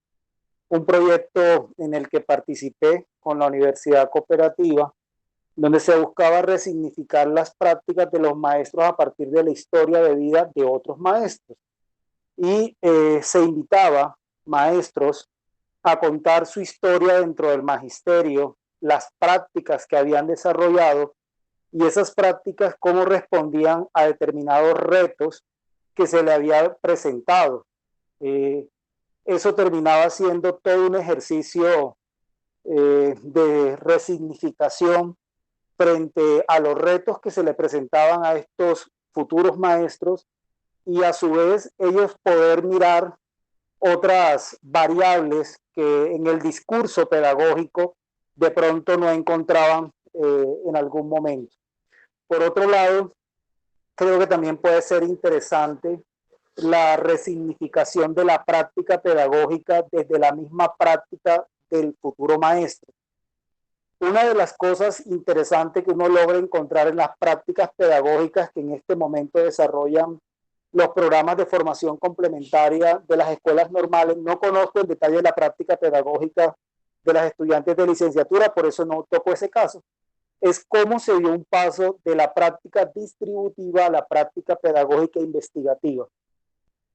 un proyecto en el que participé con la Universidad Cooperativa, donde se buscaba resignificar las prácticas de los maestros a partir de la historia de vida de otros maestros. Y se invitaba maestros a contar su historia dentro del magisterio, las prácticas que habían desarrollado y esas prácticas cómo respondían a determinados retos que se le había presentado. Eso terminaba siendo todo un ejercicio de resignificación frente a los retos que se le presentaban a estos futuros maestros y a su vez ellos poder mirar otras variables que en el discurso pedagógico de pronto no encontraban en algún momento. Por otro lado, creo que también puede ser interesante la resignificación de la práctica pedagógica desde la misma práctica del futuro maestro. Una de las cosas interesantes que uno logra encontrar en las prácticas pedagógicas que en este momento desarrollan los programas de formación complementaria de las escuelas normales, no conozco en detalle la práctica pedagógica de las estudiantes de licenciatura, por eso no toco ese caso, es cómo se dio un paso de la práctica distributiva a la práctica pedagógica investigativa.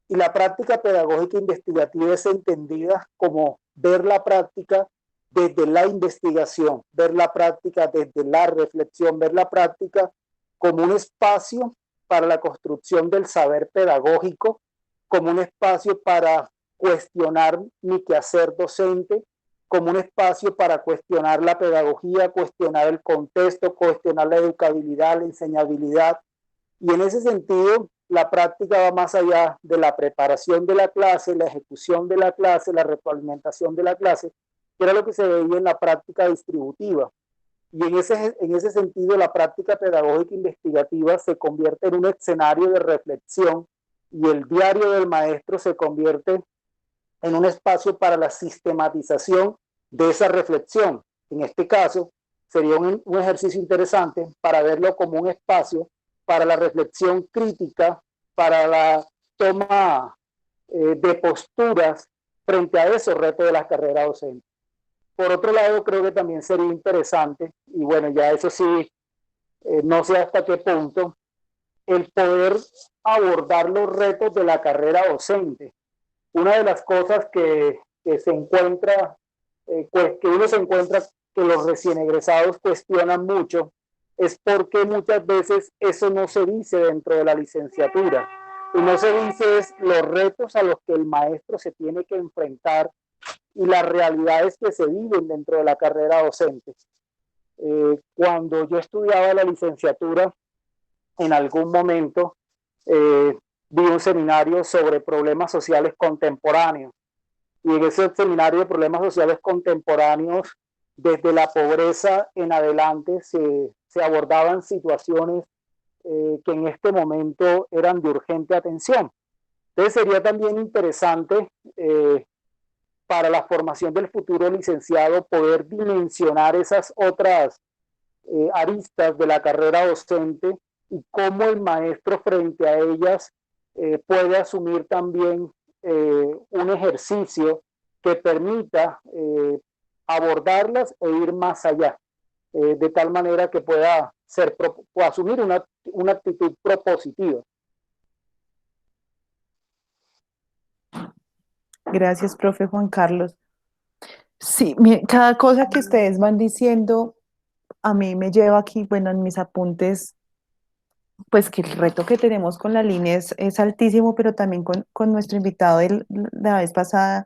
Y la práctica pedagógica investigativa es entendida como ver la práctica desde la investigación, ver la práctica desde la reflexión, ver la práctica como un espacio para la construcción del saber pedagógico, como un espacio para cuestionar mi quehacer docente, como un espacio para cuestionar la pedagogía, cuestionar el contexto, cuestionar la educabilidad, la enseñabilidad. Y en ese sentido, la práctica va más allá de la preparación de la clase, la ejecución de la clase, la retroalimentación de la clase, que era lo que se veía en la práctica distributiva. Y en ese sentido, la práctica pedagógica investigativa se convierte en un escenario de reflexión y el diario del maestro se convierte en un espacio para la sistematización de esa reflexión. En este caso, sería un ejercicio interesante para verlo como un espacio para la reflexión crítica, para la toma de posturas frente a esos retos de la carrera docente. Por otro lado, creo que también sería interesante, y bueno, ya eso sí, no sé hasta qué punto, el poder abordar los retos de la carrera docente. Una de las cosas que se encuentra, pues que uno se encuentra que los recién egresados cuestionan mucho, es porque muchas veces eso no se dice dentro de la licenciatura. Y no se dice es los retos a los que el maestro se tiene que enfrentar y las realidades que se viven dentro de la carrera docente. Cuando yo estudiaba la licenciatura, en algún momento vi un seminario sobre problemas sociales contemporáneos. Y en ese seminario de problemas sociales contemporáneos, desde la pobreza en adelante, se abordaban situaciones que en este momento eran de urgente atención. Entonces sería también interesante para la formación del futuro licenciado poder dimensionar esas otras aristas de la carrera docente y cómo el maestro frente a ellas puede asumir también un ejercicio que permita abordarlas e ir más allá, de tal manera que pueda asumir una actitud propositiva. Gracias, profe Juan Carlos. Sí, cada cosa que ustedes van diciendo a mí me lleva aquí, bueno, en mis apuntes, pues que el reto que tenemos con la línea es altísimo, pero también con nuestro invitado de la vez pasada,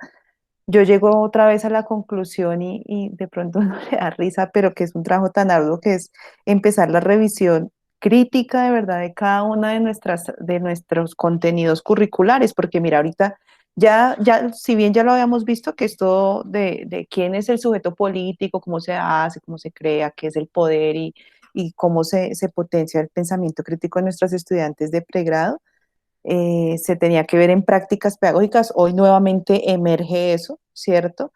yo llego otra vez a la conclusión y de pronto no le da risa, pero que es un trabajo tan arduo que es empezar la revisión crítica de verdad de cada una de nuestros contenidos curriculares, porque mira, ahorita ya, si bien ya lo habíamos visto, que esto de quién es el sujeto político, cómo se hace, cómo se crea, qué es el poder y cómo se potencia el pensamiento crítico de nuestros estudiantes de pregrado, se tenía que ver en prácticas pedagógicas. Hoy nuevamente emerge eso, ¿cierto?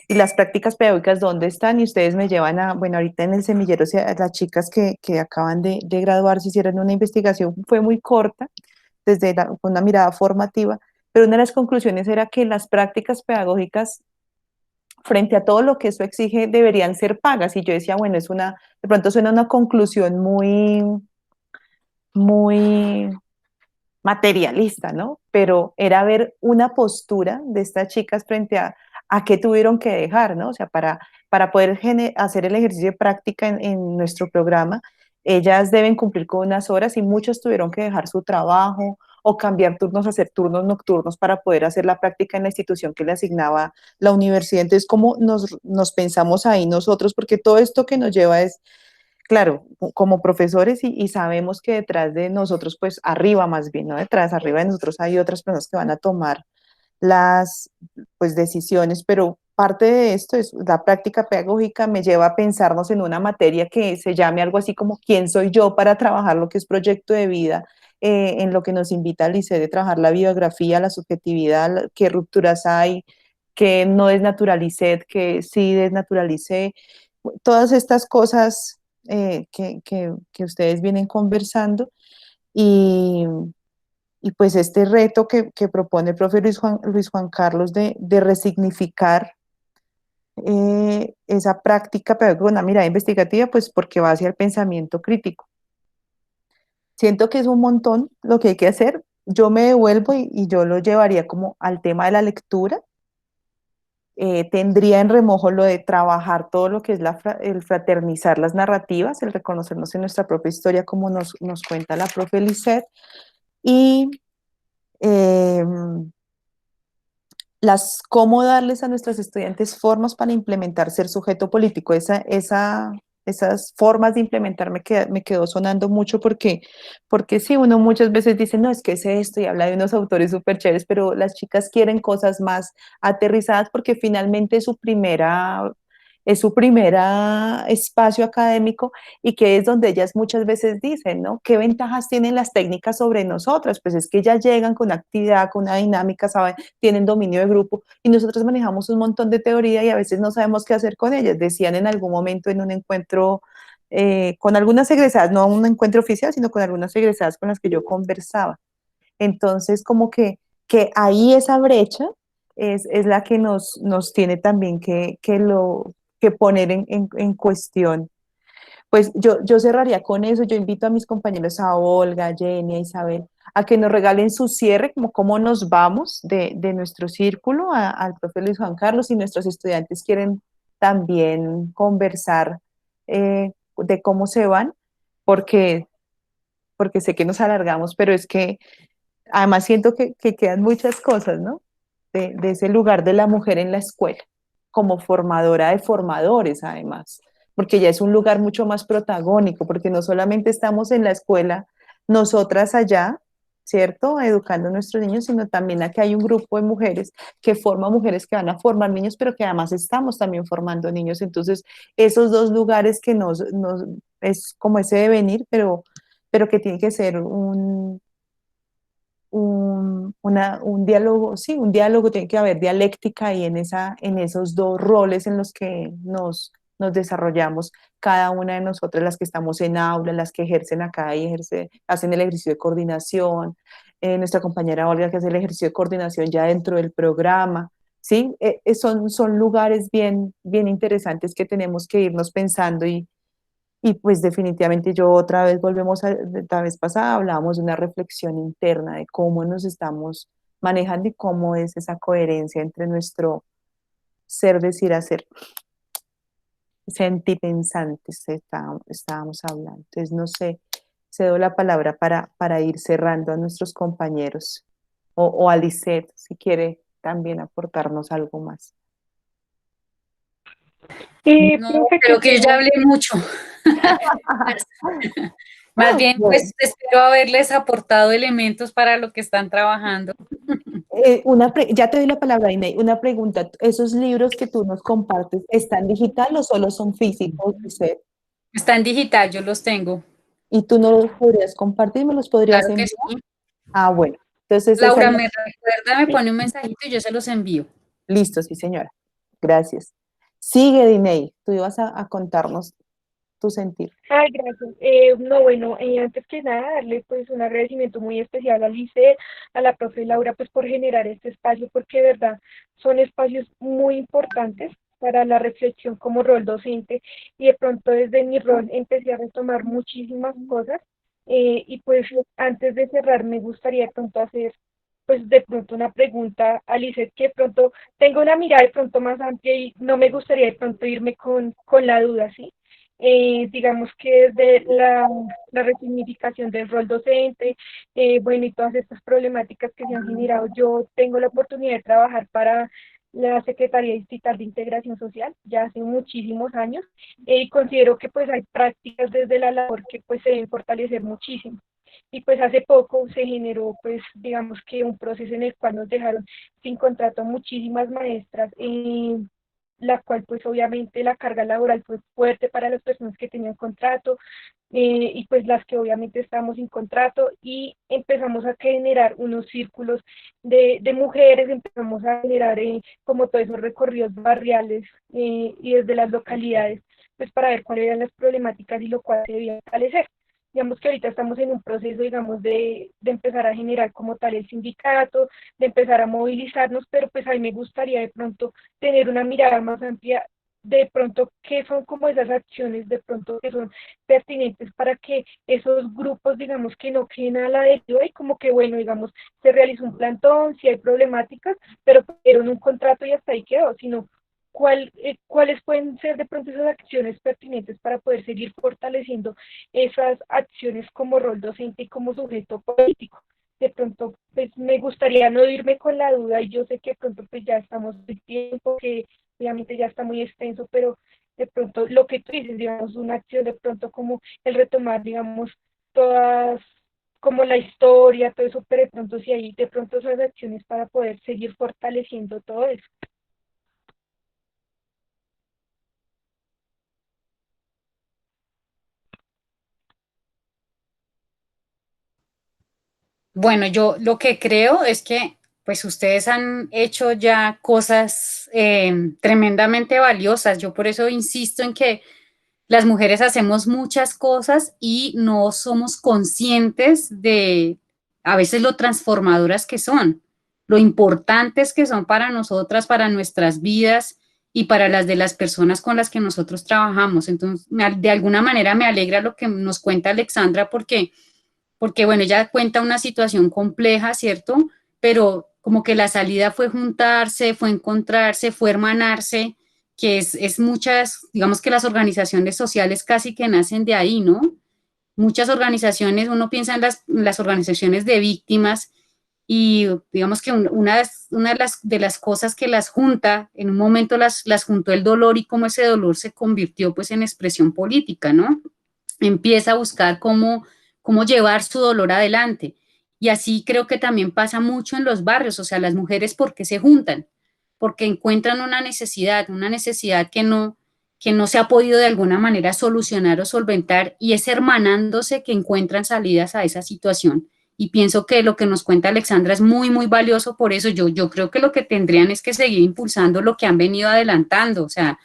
Y las prácticas pedagógicas, ¿dónde están? Y ustedes me llevan a, bueno, ahorita en el semillero, las chicas que acaban de graduarse hicieron una investigación, fue muy corta, con una mirada formativa, pero una de las conclusiones era que las prácticas pedagógicas frente a todo lo que eso exige, deberían ser pagas. Y yo decía, bueno, de pronto suena una conclusión muy materialista, ¿no? Pero era ver una postura de estas chicas frente a qué tuvieron que dejar, ¿no? O sea, para poder hacer el ejercicio de práctica en nuestro programa, ellas deben cumplir con unas horas y muchas tuvieron que dejar su trabajo o cambiar turnos, hacer turnos nocturnos para poder hacer la práctica en la institución que le asignaba la universidad. Entonces, ¿cómo nos pensamos ahí nosotros? Porque todo esto que nos lleva es, claro, como profesores y sabemos que detrás de nosotros, pues arriba más bien, ¿no? Arriba de nosotros hay otras personas que van a tomar las pues, decisiones, pero parte de esto es la práctica pedagógica me lleva a pensarnos en una materia que se llame algo así como ¿quién soy yo para trabajar lo que es proyecto de vida? En lo que nos invita al liceo de trabajar la biografía, la subjetividad, qué rupturas hay, qué no desnaturalicé, qué sí desnaturalicé, todas estas cosas que ustedes vienen conversando y, y pues este reto que propone el profe Luis Juan Carlos de resignificar esa práctica pedagógica, una mirada investigativa, pues porque va hacia el pensamiento crítico. Siento que es un montón lo que hay que hacer. Yo me devuelvo y yo lo llevaría como al tema de la lectura. Tendría en remojo lo de trabajar todo lo que es el fraternizar las narrativas, el reconocernos en nuestra propia historia, como nos cuenta la profe Lisset, y eh, cómo darles a nuestros estudiantes formas para implementar ser sujeto político. Esas formas de implementar me quedó sonando mucho porque sí, uno muchas veces dice, no, es que es esto y habla de unos autores súper chéveres, pero las chicas quieren cosas más aterrizadas porque finalmente es su primera espacio académico y que es donde ellas muchas veces dicen, ¿no? ¿Qué ventajas tienen las técnicas sobre nosotras? Pues es que ellas llegan con actividad, con una dinámica, ¿saben? Tienen dominio de grupo y nosotros manejamos un montón de teoría y a veces no sabemos qué hacer con ellas. Decían en algún momento en un encuentro con algunas egresadas, no un encuentro oficial, sino con algunas egresadas con las que yo conversaba. Entonces, como que ahí esa brecha es la que nos tiene también que poner en cuestión. Pues yo cerraría con eso, yo invito a mis compañeros, a Olga, a Jenny, a Isabel, a que nos regalen su cierre, como cómo nos vamos de nuestro círculo, al profe Luis Juan Carlos, y nuestros estudiantes quieren también conversar de cómo se van, porque, porque sé que nos alargamos, pero es que además siento que quedan muchas cosas, ¿no? De ese lugar de la mujer en la escuela, como formadora de formadores, además, porque ya es un lugar mucho más protagónico, porque no solamente estamos en la escuela, nosotras allá, ¿cierto? Educando a nuestros niños, sino también aquí hay un grupo de mujeres que forman mujeres que van a formar niños, pero que además estamos también formando niños. Entonces, esos dos lugares que es como ese devenir, pero que tiene que ser un diálogo, sí, un diálogo, tiene que haber dialéctica y en esos dos roles en los que nos desarrollamos, cada una de nosotras, las que estamos en aula, las que ejercen acá y hacen el ejercicio de coordinación, nuestra compañera Olga que hace el ejercicio de coordinación ya dentro del programa, ¿sí? Son lugares bien interesantes que tenemos que irnos pensando y pues definitivamente yo otra vez volvemos a, la vez pasada hablábamos de una reflexión interna de cómo nos estamos manejando y cómo es esa coherencia entre nuestro ser, decir, hacer. Sentipensantes estábamos hablando. Entonces, no sé, cedo la palabra para ir cerrando a nuestros compañeros o a Lisette, si quiere también aportarnos algo más. No, Profe, qué creo que yo ya pena. hablé mucho. Más bien, Bueno, pues espero haberles aportado elementos para lo que están trabajando. ya te doy la palabra, Inés. Una pregunta, ¿esos libros que tú nos compartes están digital o solo son físicos, Lisette? Está en digital, yo los tengo. ¿Y tú no los podrías compartir? ¿Me los podrías Claro que enviar? sí. Ah, bueno. Entonces, esa es Laura, la... me recuerda, me pone un mensajito y yo se los envío. Listo, sí, señora. Gracias. Sigue, Diney. Tú ibas a contarnos tu sentir. Ay, gracias. No, bueno, antes que nada, darle pues un agradecimiento muy especial a Lice, a la profe Laura, pues por generar este espacio, porque de verdad son espacios muy importantes para la reflexión como rol docente y de pronto desde mi rol empecé a retomar muchísimas cosas y pues antes de cerrar me gustaría de pronto hacer pues de pronto una pregunta a Lizeth que de pronto tengo una mirada de pronto más amplia y no me gustaría de pronto irme con la duda, ¿sí? Digamos que desde la resignificación del rol docente, bueno, y todas estas problemáticas que se han generado, yo tengo la oportunidad de trabajar para la Secretaría Distrital de Integración Social ya hace muchísimos años y considero que pues hay prácticas desde la labor que pues se deben fortalecer muchísimo. Y pues hace poco se generó pues digamos que un proceso en el cual nos dejaron sin contrato muchísimas maestras, la cual pues obviamente la carga laboral fue fuerte para las personas que tenían contrato y pues las que obviamente estábamos sin contrato y empezamos a generar unos círculos de mujeres, empezamos a generar como todos esos recorridos barriales y desde las localidades pues para ver cuáles eran las problemáticas y lo cual se debía fortalecer. Digamos que ahorita estamos en un proceso, digamos, de empezar a generar como tal el sindicato, de empezar a movilizarnos, pero pues a mí me gustaría de pronto tener una mirada más amplia de pronto qué son como esas acciones de pronto que son pertinentes para que esos grupos, digamos, que no queden a la deriva y como que, bueno, digamos, se realizó un plantón, si hay problemáticas, pero dieron un contrato y hasta ahí quedó, sino cuáles pueden ser de pronto esas acciones pertinentes para poder seguir fortaleciendo esas acciones como rol docente y como sujeto político. De pronto, pues me gustaría no irme con la duda y yo sé que de pronto pues ya estamos de tiempo, que obviamente ya está muy extenso, pero de pronto lo que tú dices, digamos, una acción de pronto como el retomar, digamos, todas como la historia, todo eso, pero de pronto si hay de pronto esas acciones para poder seguir fortaleciendo todo eso. Bueno, yo lo que creo es que pues ustedes han hecho ya cosas tremendamente valiosas. Yo por eso insisto en que las mujeres hacemos muchas cosas y no somos conscientes de a veces lo transformadoras que son, lo importantes que son para nosotras, para nuestras vidas y para las de las personas con las que nosotros trabajamos. Entonces, de alguna manera me alegra lo que nos cuenta Alexandra porque bueno, ella cuenta una situación compleja, ¿cierto? Pero como que la salida fue juntarse, fue encontrarse, fue hermanarse, que es muchas, digamos que las organizaciones sociales casi que nacen de ahí, ¿no? Muchas organizaciones, uno piensa en las organizaciones de víctimas y digamos que una de las cosas que las junta, en un momento las juntó el dolor y cómo ese dolor se convirtió pues en expresión política, ¿no? Empieza a buscar cómo llevar su dolor adelante. Y así creo que también pasa mucho en los barrios, o sea, las mujeres, ¿por qué se juntan? Porque encuentran una necesidad que no se ha podido de alguna manera solucionar o solventar, y es hermanándose que encuentran salidas a esa situación. Y pienso que lo que nos cuenta Alexandra es muy, muy valioso. Por eso yo creo que lo que tendrían es que seguir impulsando lo que han venido adelantando, o sea,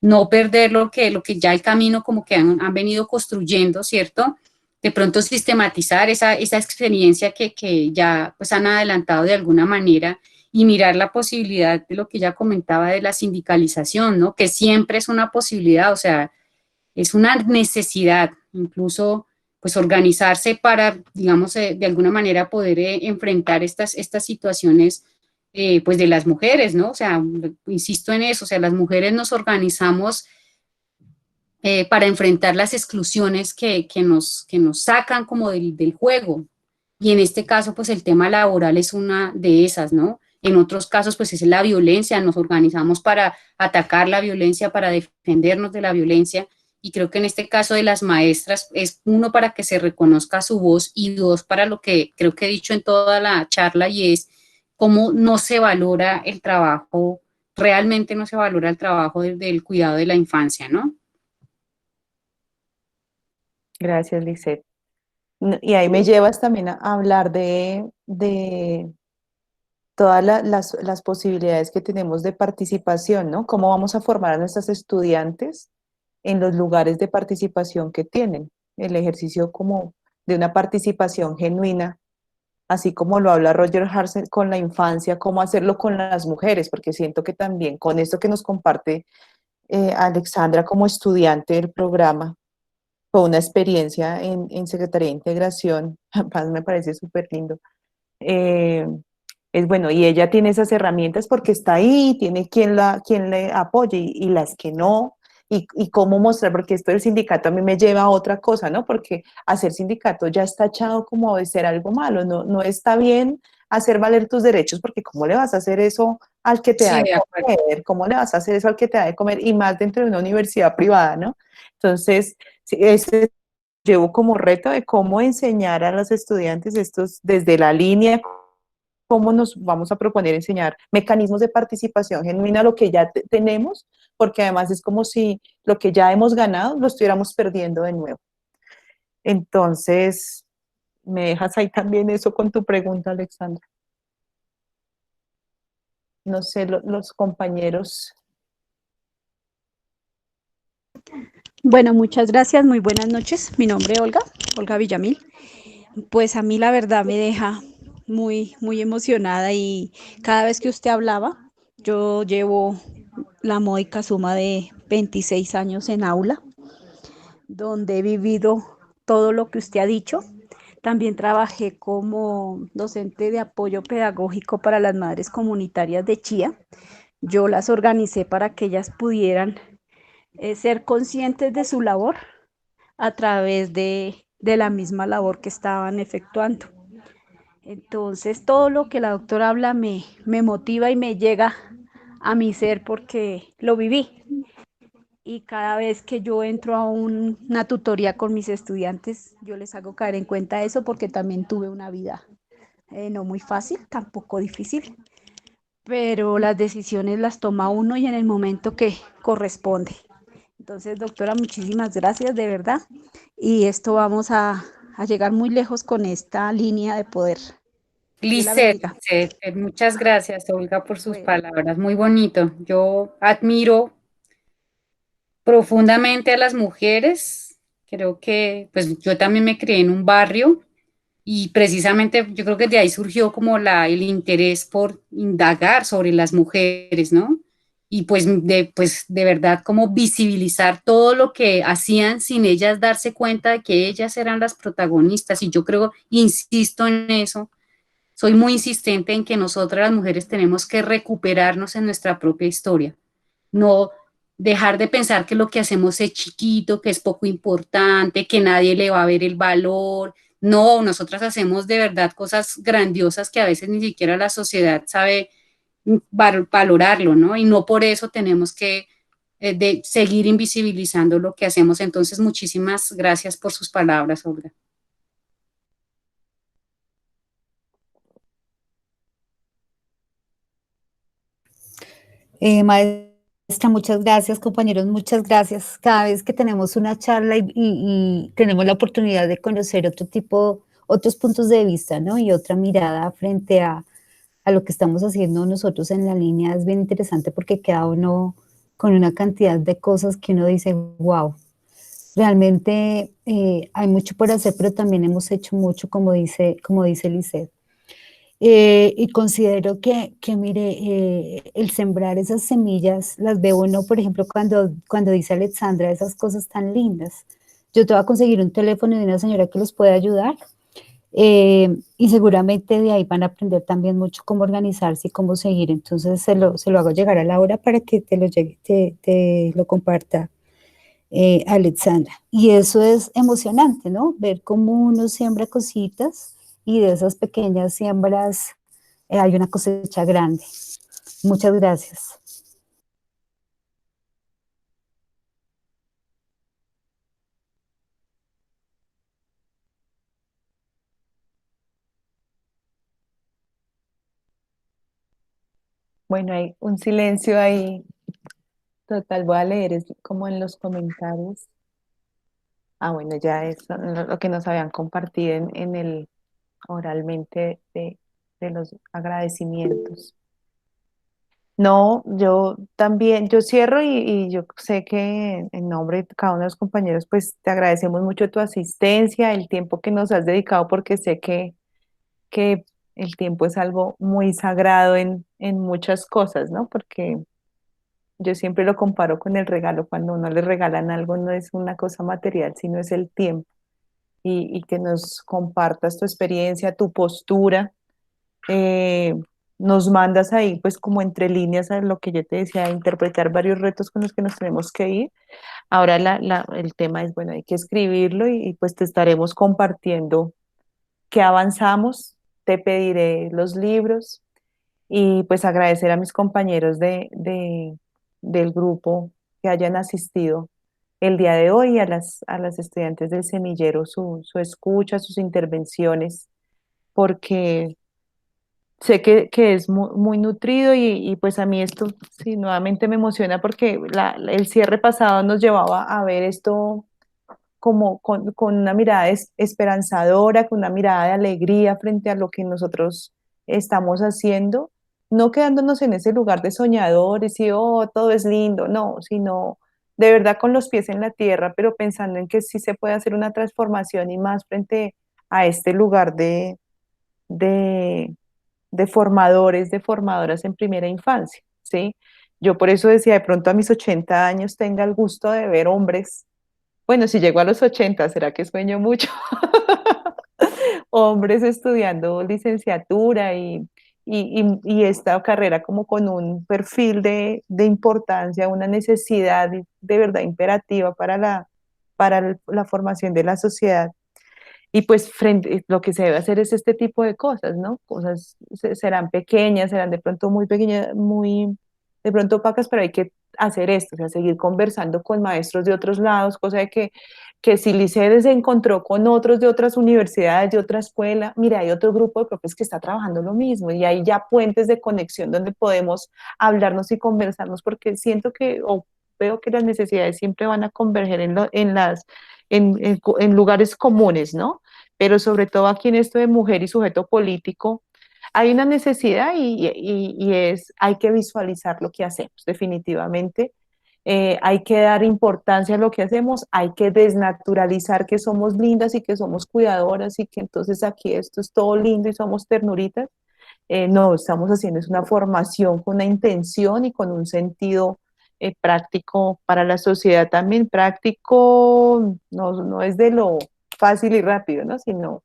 no perder lo que ya el camino como que han venido construyendo, ¿cierto? De pronto sistematizar esa experiencia que ya pues han adelantado de alguna manera y mirar la posibilidad de lo que ya comentaba de la sindicalización, ¿no? Que siempre es una posibilidad, o sea, es una necesidad, incluso pues organizarse para, digamos, de alguna manera poder enfrentar estas situaciones pues de las mujeres, ¿no? O sea, insisto en eso, o sea, las mujeres nos organizamos para enfrentar las exclusiones que nos sacan como del juego. Y en este caso, pues el tema laboral es una de esas, ¿no? En otros casos, pues es la violencia, nos organizamos para atacar la violencia, para defendernos de la violencia. Y creo que en este caso de las maestras es uno para que se reconozca su voz y dos para lo que creo que he dicho en toda la charla y es cómo no se valora el trabajo, realmente no se valora el trabajo del cuidado de la infancia, ¿no? Gracias, Lisette. Y ahí me llevas también a hablar de todas las posibilidades que tenemos de participación, ¿no? Cómo vamos a formar a nuestras estudiantes en los lugares de participación que tienen, el ejercicio como de una participación genuina así como lo habla Roger Harsel con la infancia, cómo hacerlo con las mujeres, porque siento que también con esto que nos comparte Alexandra como estudiante del programa, fue una experiencia en Secretaría de Integración, además me parece súper lindo. Eh, es bueno, y ella tiene esas herramientas porque está ahí, tiene quien le apoye y las que no, y cómo mostrar, porque esto del sindicato a mí me lleva a otra cosa, ¿no? Porque hacer sindicato ya está echado como de ser algo malo, no está bien hacer valer tus derechos, porque ¿cómo le vas a hacer eso al que te da Sí, de de acuerdo. comer? ¿Cómo le vas a hacer eso al que te da de comer? Y más dentro de una universidad privada, ¿no? Entonces, sí, ese llevo como reto de cómo enseñar a los estudiantes estos desde la línea, cómo nos vamos a proponer enseñar mecanismos de participación genuina, lo que ya tenemos, porque además es como si lo que ya hemos ganado lo estuviéramos perdiendo de nuevo. Entonces, me dejas ahí también eso con tu pregunta, Alexandra. No sé, los compañeros. Bueno, muchas gracias, muy buenas noches. Mi nombre es Olga Villamil. Pues a mí la verdad me deja muy emocionada y cada vez que usted hablaba, yo llevo la módica suma de 26 años en aula, donde he vivido todo lo que usted ha dicho. También trabajé como docente de apoyo pedagógico para las madres comunitarias de Chía. Yo las organicé para que ellas pudieran ser conscientes de su labor a través de la misma labor que estaban efectuando. Entonces, todo lo que la doctora habla me motiva y me llega a mi ser porque lo viví. Y cada vez que yo entro a una tutoría con mis estudiantes, yo les hago caer en cuenta eso porque también tuve una vida no muy fácil, tampoco difícil, pero las decisiones las toma uno y en el momento que corresponde. Entonces, doctora, muchísimas gracias, de verdad. Y esto vamos a llegar muy lejos con esta línea de poder. Dios la bendiga. Lisette, muchas gracias, Olga, por sus Bueno. palabras. Muy bonito. Yo admiro profundamente a las mujeres. Creo que, pues, yo también me crié en un barrio y precisamente yo creo que de ahí surgió como el interés por indagar sobre las mujeres, ¿no? Y pues de verdad como visibilizar todo lo que hacían sin ellas darse cuenta de que ellas eran las protagonistas. Y yo creo, insisto en eso, soy muy insistente en que nosotras las mujeres tenemos que recuperarnos en nuestra propia historia, no dejar de pensar que lo que hacemos es chiquito, que es poco importante, que nadie le va a ver el valor. No, nosotras hacemos de verdad cosas grandiosas que a veces ni siquiera la sociedad sabe valorarlo, ¿no? Y no por eso tenemos que de seguir invisibilizando lo que hacemos. Entonces, muchísimas gracias por sus palabras, Olga. Maestra, muchas gracias, compañeros, muchas gracias. Cada vez que tenemos una charla y tenemos la oportunidad de conocer otro tipo, otros puntos de vista, ¿no? Y otra mirada frente a lo que estamos haciendo nosotros en la línea es bien interesante porque queda uno con una cantidad de cosas que uno dice, wow, realmente hay mucho por hacer, pero también hemos hecho mucho, como dice Lisset. Y considero que mire, el sembrar esas semillas, las ve uno, por ejemplo, cuando dice Alexandra, esas cosas tan lindas. Yo te voy a conseguir un teléfono de una señora que los puede ayudar y seguramente de ahí van a aprender también mucho cómo organizarse y cómo seguir. Entonces se lo hago llegar a Laura para que te lo comparta Alexandra. Y eso es emocionante, ¿no? Ver cómo uno siembra cositas y de esas pequeñas siembras hay una cosecha grande. Muchas gracias. Bueno, hay un silencio ahí. Total, voy a leer, es como en los comentarios. Ah, bueno, ya es lo que nos habían compartido en el oralmente de los agradecimientos. No, yo también, yo cierro y yo sé que en nombre de cada uno de los compañeros, pues te agradecemos mucho tu asistencia, el tiempo que nos has dedicado, porque sé que que el tiempo es algo muy sagrado en muchas cosas, ¿no? Porque yo siempre lo comparo con el regalo. Cuando uno le regalan algo, no es una cosa material, sino es el tiempo. Y que nos compartas tu experiencia, tu postura. eh, Nos mandas ahí, pues como entre líneas a lo que yo te decía, a interpretar varios retos con los que nos tenemos que ir. Ahora el tema es, bueno, hay que escribirlo y pues te estaremos compartiendo qué avanzamos. Te pediré los libros y pues agradecer a mis compañeros del grupo que hayan asistido el día de hoy, a las estudiantes del semillero, su escucha, sus intervenciones, porque sé que es muy nutrido y pues a mí esto sí nuevamente me emociona porque el cierre pasado nos llevaba a ver esto como con una mirada esperanzadora, con una mirada de alegría frente a lo que nosotros estamos haciendo, no quedándonos en ese lugar de soñadores y, oh, todo es lindo, no, sino de verdad con los pies en la tierra, pero pensando en que sí se puede hacer una transformación y más frente a este lugar de, de formadores, de formadoras en primera infancia, ¿sí? Yo por eso decía, de pronto a mis 80 años tenga el gusto de ver hombres, bueno, si llego a los 80, ¿será que sueño mucho? Hombres estudiando licenciatura y esta carrera como con un perfil de importancia, una necesidad de verdad imperativa para la formación de la sociedad. Y pues lo que se debe hacer es este tipo de cosas, ¿no? Cosas serán pequeñas, serán de pronto muy pequeñas, muy de pronto opacas, pero hay que hacer esto, o sea, seguir conversando con maestros de otros lados, cosa de que si Licedes se encontró con otros de otras universidades, de otra escuela, mira, hay otro grupo de profes que está trabajando lo mismo y hay ya puentes de conexión donde podemos hablarnos y conversarnos, porque siento que, o veo que las necesidades siempre van a converger en lugares comunes, ¿no? Pero sobre todo aquí en esto de mujer y sujeto político, hay una necesidad hay que visualizar lo que hacemos, definitivamente. Hay que dar importancia a lo que hacemos, hay que desnaturalizar que somos lindas y que somos cuidadoras y que entonces aquí esto es todo lindo y somos ternuritas. No, estamos haciendo es una formación con una intención y con un sentido práctico para la sociedad también. Práctico no es de lo fácil y rápido, ¿no? Sino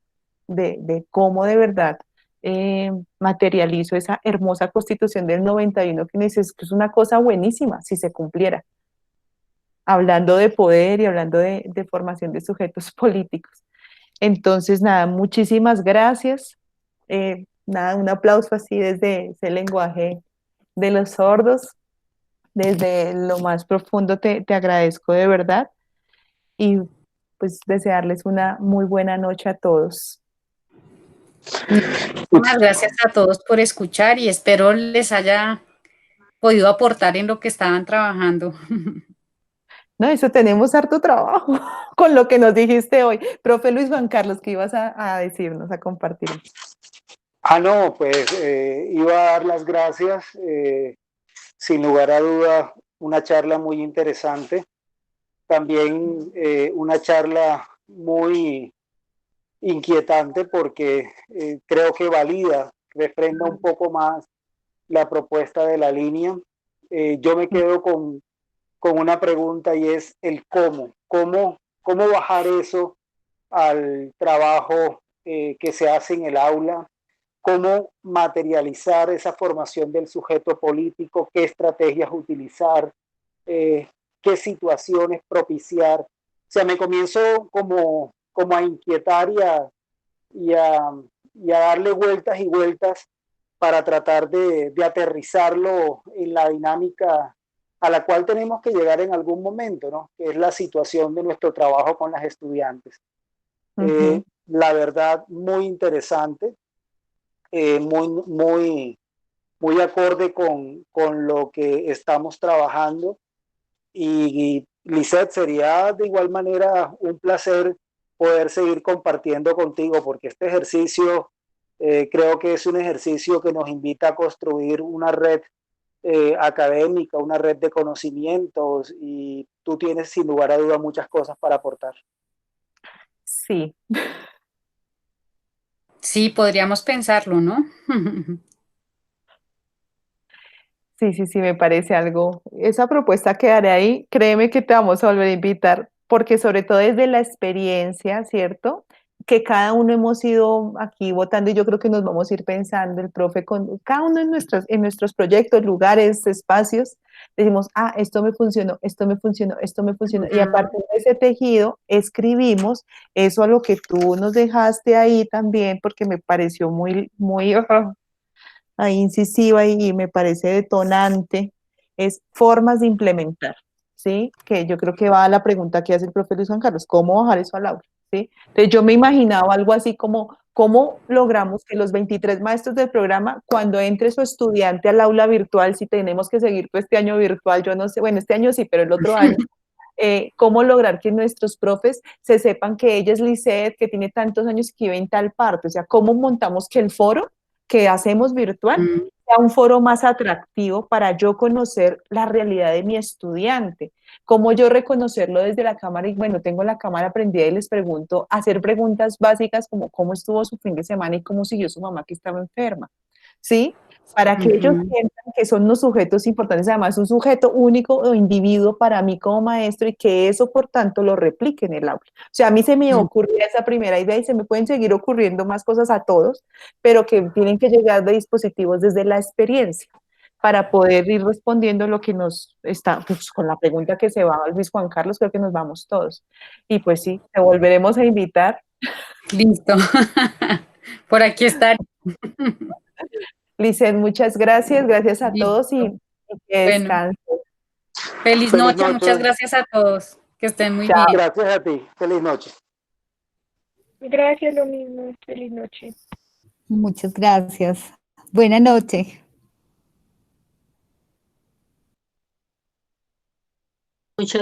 de cómo de verdad materializo esa hermosa constitución del 91 que dices que es una cosa buenísima si se cumpliera, hablando de poder y hablando de formación de sujetos políticos. Entonces, nada, muchísimas gracias. Nada, un aplauso así desde ese lenguaje de los sordos, desde lo más profundo te agradezco de verdad y pues desearles una muy buena noche a todos. Muchas gracias a todos por escuchar y espero les haya podido aportar en lo que estaban trabajando. No, eso tenemos harto trabajo con lo que nos dijiste hoy. Profe Luis Juan Carlos, ¿qué ibas a decirnos, a compartir? No, pues iba a dar las gracias. Sin lugar a duda, una charla muy interesante. También una charla muy inquietante porque creo que valida, refrenda un poco más la propuesta de la línea. Yo me quedo con una pregunta y es el cómo bajar eso al trabajo que se hace en el aula, cómo materializar esa formación del sujeto político, qué estrategias utilizar, qué situaciones propiciar. O sea, me comienzo como a inquietar y a, y a darle vueltas y vueltas para tratar de aterrizarlo en la dinámica a la cual tenemos que llegar en algún momento, ¿no? Que es la situación de nuestro trabajo con las estudiantes. La verdad, muy interesante, muy acorde con lo que estamos trabajando. Y Lisette, sería de igual manera un placer poder seguir compartiendo contigo, porque este ejercicio creo que es un ejercicio que nos invita a construir una red académica, una red de conocimientos, y tú tienes sin lugar a duda muchas cosas para aportar. Sí. Sí, podríamos pensarlo, ¿no? Sí, sí, sí, me parece algo. Esa propuesta quedará ahí. Créeme que te vamos a volver a invitar, porque sobre todo desde la experiencia, ¿cierto? Que cada uno hemos ido aquí votando y yo creo que nos vamos a ir pensando, el profe, con cada uno en nuestros proyectos, lugares, espacios, decimos, ah, esto me funcionó, esto me funcionó, esto me funcionó. Y a partir de ese tejido, escribimos eso a lo que tú nos dejaste ahí también, porque me pareció muy, muy, ahí incisiva y me parece detonante, es formas de implementar, ¿sí? Que yo creo que va a la pregunta que hace el profe Luis Juan Carlos, ¿cómo bajar eso al aula? ¿Sí? Entonces yo me imaginaba algo así como, ¿cómo logramos que los 23 maestros del programa, cuando entre su estudiante al aula virtual, si tenemos que seguir todo este año virtual, yo no sé, bueno, este año sí, pero el otro año, cómo lograr que nuestros profes se sepan que ella es Lisette, que tiene tantos años que vive en tal parte, o sea, cómo montamos que el foro que hacemos virtual Mm, sea un foro más atractivo para yo conocer la realidad de mi estudiante, cómo yo reconocerlo desde la cámara y bueno, tengo la cámara prendida y les pregunto, hacer preguntas básicas como cómo estuvo su fin de semana y cómo siguió su mamá que estaba enferma, ¿sí? Para que ellos ujú, sientan que son unos sujetos importantes, además un sujeto único o individuo para mí como maestro y que eso por tanto lo replique en el aula. O sea, a mí se me mm. ocurrió esa primera idea y se me pueden seguir ocurriendo más cosas a todos, pero que tienen que llegar de dispositivos desde la experiencia para poder ir respondiendo lo que nos está, pues con la pregunta que se va a Luis Juan Carlos, creo que nos vamos todos. Y pues sí, te volveremos a invitar. Listo. Por aquí estar. Licen, muchas gracias, gracias a todos Listo. y que Bueno, descansen. feliz Feliz noche. Muchas noche. gracias a todos. Que estén muy Chao. bien. Gracias a ti. Feliz noche. Gracias, lo mismo. Feliz noche. Muchas gracias. Buena noche.